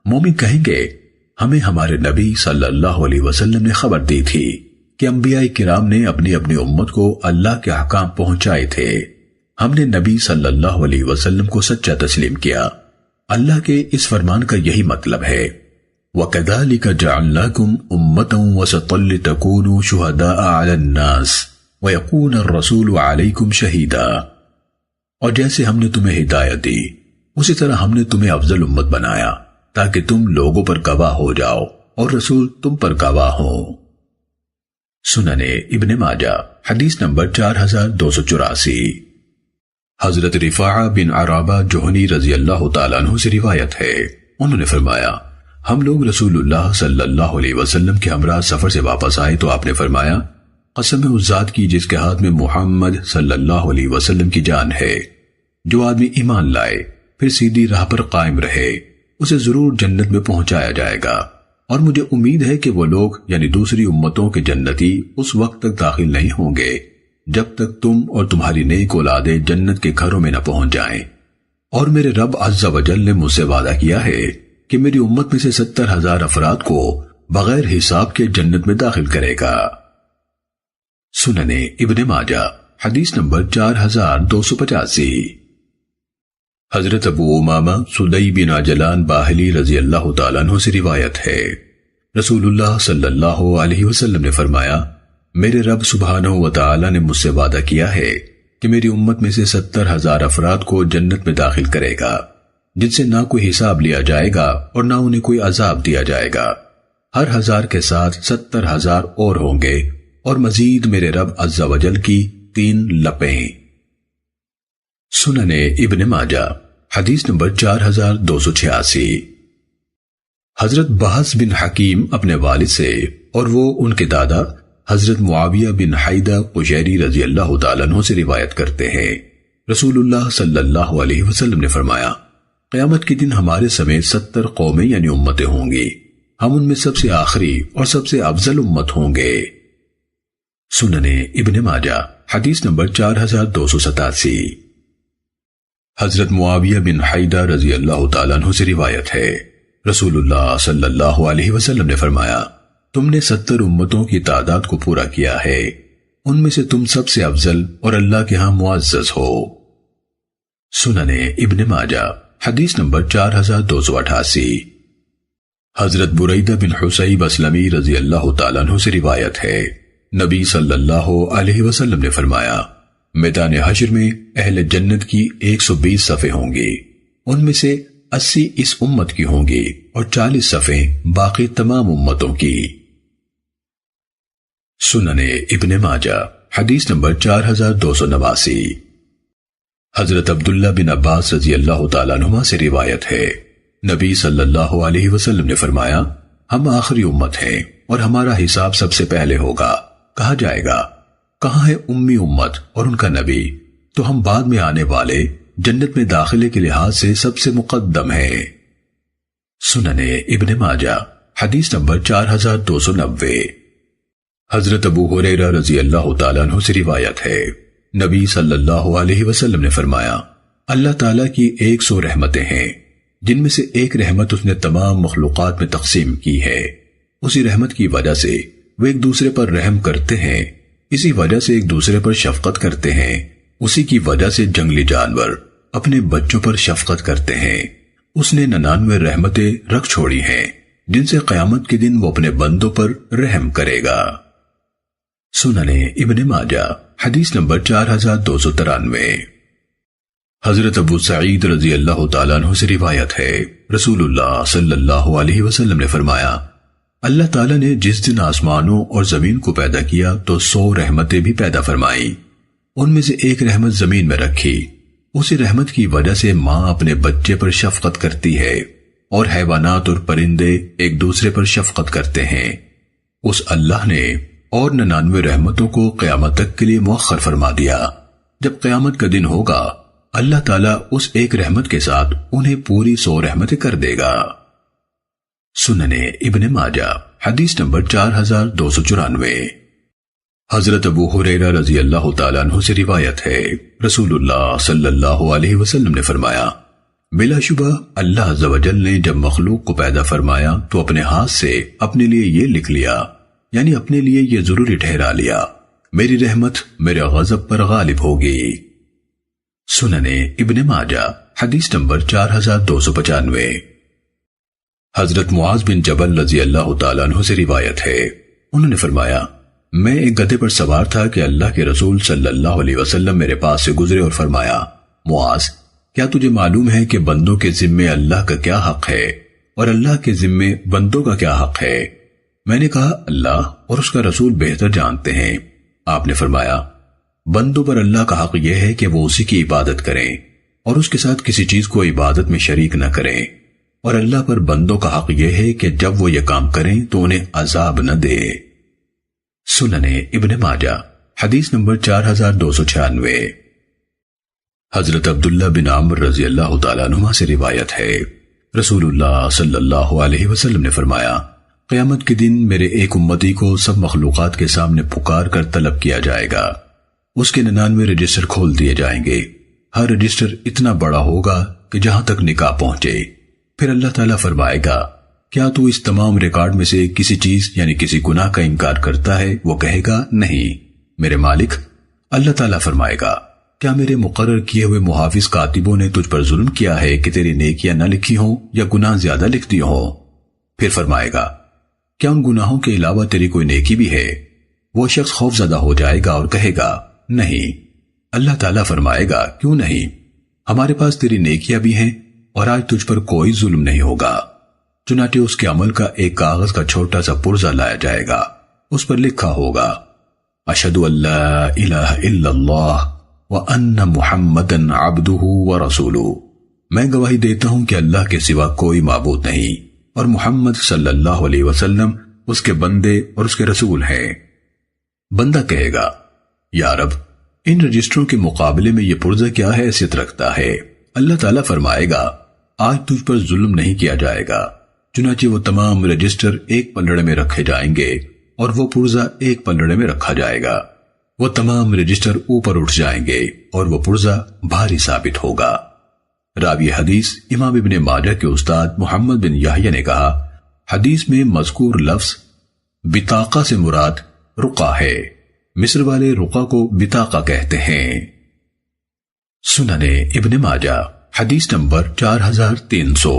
مومن کہیں گے ہمیں ہمارے نبی صلی اللہ علیہ وسلم نے خبر دی تھی کہ انبیاء کرام نے اپنی اپنی امت کو اللہ کے احکام پہنچائے تھے، ہم نے نبی صلی اللہ علیہ وسلم کو سچا تسلیم کیا۔ اللہ کے اس فرمان کا یہی مطلب ہے وَكَذَلِكَ جَعَلْنَاكُمْ أُمَّةً وَسَطًا لِتَكُونُوا شُهَدَاءَ عَلَى النَّاسِ وَيَكُونَ الرَّسُولُ عَلَيْكُمْ شَهِيدًا، اور جیسے ہم نے تمہیں ہدایت دی اسی طرح ہم نے تمہیں افضل امت بنایا تاکہ تم لوگوں پر گواہ ہو جاؤ اور رسول تم پر گواہ ہوں۔ سنن ابن ماجہ حدیث نمبر 4284۔ حضرت رفاعہ بن عرابہ جوہنی رضی اللہ تعالیٰ عنہ سے روایت ہے، انہوں نے فرمایا ہم لوگ رسول اللہ صلی اللہ علیہ وسلم کے ہمراہ سفر سے واپس آئے تو آپ نے فرمایا قسم ہے اس ذات کی جس کے ہاتھ میں محمد صلی اللہ علیہ وسلم کی جان ہے، جو آدمی ایمان لائے پھر سیدھی راہ پر قائم رہے اسے ضرور جنت میں پہنچایا جائے گا، اور مجھے امید ہے کہ وہ لوگ یعنی دوسری امتوں کے جنتی اس وقت تک داخل نہیں ہوں گے جب تک تم اور تمہاری نیک اولادیں جنت کے گھروں میں نہ پہنچ جائیں، اور میرے رب عز و جل نے مجھ سے وعدہ کیا ہے کہ میری امت میں سے 70,000 افراد کو بغیر حساب کے جنت میں داخل کرے گا۔ سنن ابن ماجہ حدیث نمبر 4285۔ حضرت ابو امامہ سدی بن عجلان باہلی رضی اللہ تعالیٰ عنہ سے روایت ہے، رسول اللہ صلی اللہ علیہ وسلم نے فرمایا میرے رب سبحانہ و تعالیٰ نے مجھ سے وعدہ کیا ہے کہ میری امت میں سے 70,000 افراد کو جنت میں داخل کرے گا جن سے نہ کوئی حساب لیا جائے گا اور نہ انہیں کوئی عذاب دیا جائے گا، ہر 1000 کے ساتھ 70,000 اور ہوں گے، اور مزید میرے رب عز و جل کی 3 لپیں۔ سنن ابن ماجہ حدیث نمبر 4286۔ حضرت بحث بن حکیم اپنے والد سے اور وہ ان کے دادا حضرت معاویہ بن حیدہ قشیری رضی اللہ تعالیٰ عنہ سے روایت کرتے ہیں، رسول اللہ صلی اللہ علیہ وسلم نے فرمایا قیامت کے دن ہمارے سمیت 70 قومیں یعنی امتیں ہوں گی، ہم ان میں سب سے آخری اور سب سے افضل امت ہوں گے۔ سنن ابن ماجہ حدیث نمبر 4287۔ حضرت معاویہ بن حیدہ رضی اللہ تعالیٰ عنہ سے روایت ہے، رسول اللہ صلی اللہ علیہ وسلم نے فرمایا تم نے 70 امتوں کی تعداد کو پورا کیا ہے، ان میں سے تم سب سے افضل اور اللہ کے ہاں معزز ہو۔ سنن ابن ماجہ حدیث نمبر 4288۔ حضرت بریدہ بن حصیب اسلمی رضی اللہ تعالیٰ عنہ سے روایت ہے، نبی صلی اللہ علیہ وسلم نے فرمایا میدان حشر میں اہل جنت کی 120 صفیں ہوں گی، ان میں سے 80 اس امت کی ہوں گی اور 40 صفیں باقی تمام امتوں کی۔ سنن ابن ماجہ حدیث نمبر 4289۔ حضرت عبداللہ بن عباس رضی اللہ تعالیٰ عنہما سے روایت ہے، نبی صلی اللہ علیہ وسلم نے فرمایا، ہم آخری امت ہیں اور ہمارا حساب سب سے پہلے ہوگا۔ کہا جائے گا، کہاں ہے امی امت اور ان کا نبی؟ تو ہم بعد میں آنے والے جنت میں داخلے کے لحاظ سے سب سے مقدم ہیں۔ سننے ابن ماجہ حدیث نمبر 4290۔ حضرت ابو ہریرہ رضی اللہ تعالیٰ عنہ سے روایت ہے، نبی صلی اللہ علیہ وسلم نے فرمایا، اللہ تعالیٰ کی 100 رحمتیں ہیں، جن میں سے ایک رحمت اس نے تمام مخلوقات میں تقسیم کی ہے۔ اسی رحمت کی وجہ سے وہ ایک دوسرے پر رحم کرتے ہیں، اسی وجہ سے ایک دوسرے پر شفقت کرتے ہیں، اسی کی وجہ سے جنگلی جانور اپنے بچوں پر شفقت کرتے ہیں۔ اس نے 99 رحمتیں رکھ چھوڑی ہیں، جن سے قیامت کے دن وہ اپنے بندوں پر رحم کرے گا۔ سننے ابن ماجہ حدیث نمبر 4293۔ حضرت ابو سعید رضی اللہ تعالیٰ عنہ سے روایت ہے، رسول اللہ صلی اللہ علیہ وسلم نے فرمایا، اللہ تعالیٰ نے جس دن آسمانوں اور زمین کو پیدا کیا تو 100 رحمتیں بھی پیدا فرمائیں۔ ان میں سے ایک رحمت زمین میں رکھی، اسی رحمت کی وجہ سے ماں اپنے بچے پر شفقت کرتی ہے اور حیوانات اور پرندے ایک دوسرے پر شفقت کرتے ہیں۔ اس اللہ نے اور 99 رحمتوں کو قیامت تک کے لیے مؤخر فرما دیا۔ جب قیامت کا دن ہوگا، اللہ تعالیٰ اس ایک رحمت کے ساتھ انہیں پوری 100 رحمتیں کر دے گا۔ سننے ابن ماجہ حدیث نمبر 4294۔ حضرت ابو ہریرہ رضی اللہ تعالیٰ عنہ سے روایت ہے، رسول اللہ صلی اللہ علیہ وسلم نے فرمایا، بلا شبہ اللہ عز و جل نے جب مخلوق کو پیدا فرمایا تو اپنے ہاتھ سے اپنے لیے یہ لکھ لیا، یعنی اپنے لیے یہ ضروری ٹھہرا لیا، میری رحمت میرے غضب پر غالب ہوگی۔ سننے ابن ماجہ حدیث نمبر 4295۔ حضرت معاذ بن جبل رضی اللہ تعالیٰ عنہ سے روایت ہے، انہوں نے فرمایا، میں ایک گدھے پر سوار تھا کہ اللہ کے رسول صلی اللہ علیہ وسلم میرے پاس سے گزرے اور فرمایا، معاذ، کیا تجھے معلوم ہے کہ بندوں کے ذمے اللہ کا کیا حق ہے اور اللہ کے ذمے بندوں کا کیا حق ہے؟ میں نے کہا، اللہ اور اس کا رسول بہتر جانتے ہیں۔ آپ نے فرمایا، بندوں پر اللہ کا حق یہ ہے کہ وہ اسی کی عبادت کریں اور اس کے ساتھ کسی چیز کو عبادت میں شریک نہ کریں، اور اللہ پر بندوں کا حق یہ ہے کہ جب وہ یہ کام کریں تو انہیں عذاب نہ دے۔ سننے ابن ماجہ حدیث نمبر 4296۔ حضرت عبداللہ بن عمر رضی اللہ تعالیٰ عنہما سے روایت ہے، رسول اللہ صلی اللہ علیہ وسلم نے فرمایا، قیامت کے دن میرے ایک امتی کو سب مخلوقات کے سامنے پکار کر طلب کیا جائے گا۔ اس کے 99 رجسٹر کھول دیے جائیں گے، ہر رجسٹر اتنا بڑا ہوگا کہ جہاں تک نکاح پہنچے۔ پھر اللہ تعالیٰ فرمائے گا، کیا تو اس تمام ریکارڈ میں سے کسی چیز یعنی کسی گناہ کا انکار کرتا ہے؟ وہ کہے گا، نہیں میرے مالک۔ اللہ تعالیٰ فرمائے گا، کیا میرے مقرر کیے ہوئے محافظ کاتبوں نے تجھ پر ظلم کیا ہے کہ تیری نیکیاں نہ لکھی ہوں یا گناہ زیادہ لکھ دی ہوں؟ پھر فرمائے گا، کیا ان گناہوں کے علاوہ تیری کوئی نیکی بھی ہے؟ وہ شخص خوف زدہ ہو جائے گا اور کہے گا، نہیں۔ اللہ تعالیٰ فرمائے گا، کیوں نہیں؟ ہمارے پاس تیری نیکیاں بھی ہیں اور آج تجھ پر کوئی ظلم نہیں ہوگا۔ چنانچہ اس کے عمل کا ایک کاغذ کا چھوٹا سا پرزہ لایا جائے گا، اس پر لکھا ہوگا، اشہد ان لا الہ الا اللہ وان محمدا عبدہ ورسولہ، میں گواہی دیتا ہوں کہ اللہ کے سوا کوئی معبود نہیں اور محمد صلی اللہ علیہ وسلم اس کے بندے اور اس کے رسول ہیں۔ بندہ کہے گا، یا رب، ان رجسٹروں کے مقابلے میں یہ پرزہ کیا حیثیت رکھتا ہے؟ اللہ تعالیٰ فرمائے گا، آج تجھ پر ظلم نہیں کیا جائے گا۔ چنانچہ وہ تمام رجسٹر ایک پلڑے میں رکھے جائیں گے اور وہ پرزہ ایک پلڑے میں رکھا جائے گا۔ وہ تمام رجسٹر اوپر اٹھ جائیں گے اور وہ پرزہ بھاری ثابت ہوگا۔ راوی حدیث امام ابن ماجہ کے استاد محمد بن یحییٰ نے کہا، حدیث میں مذکور لفظ بطاقہ سے مراد رقعہ ہے، مصر والے رقعہ کو بطاقہ کہتے ہیں۔ سننے ابن ماجہ حدیث نمبر 4300۔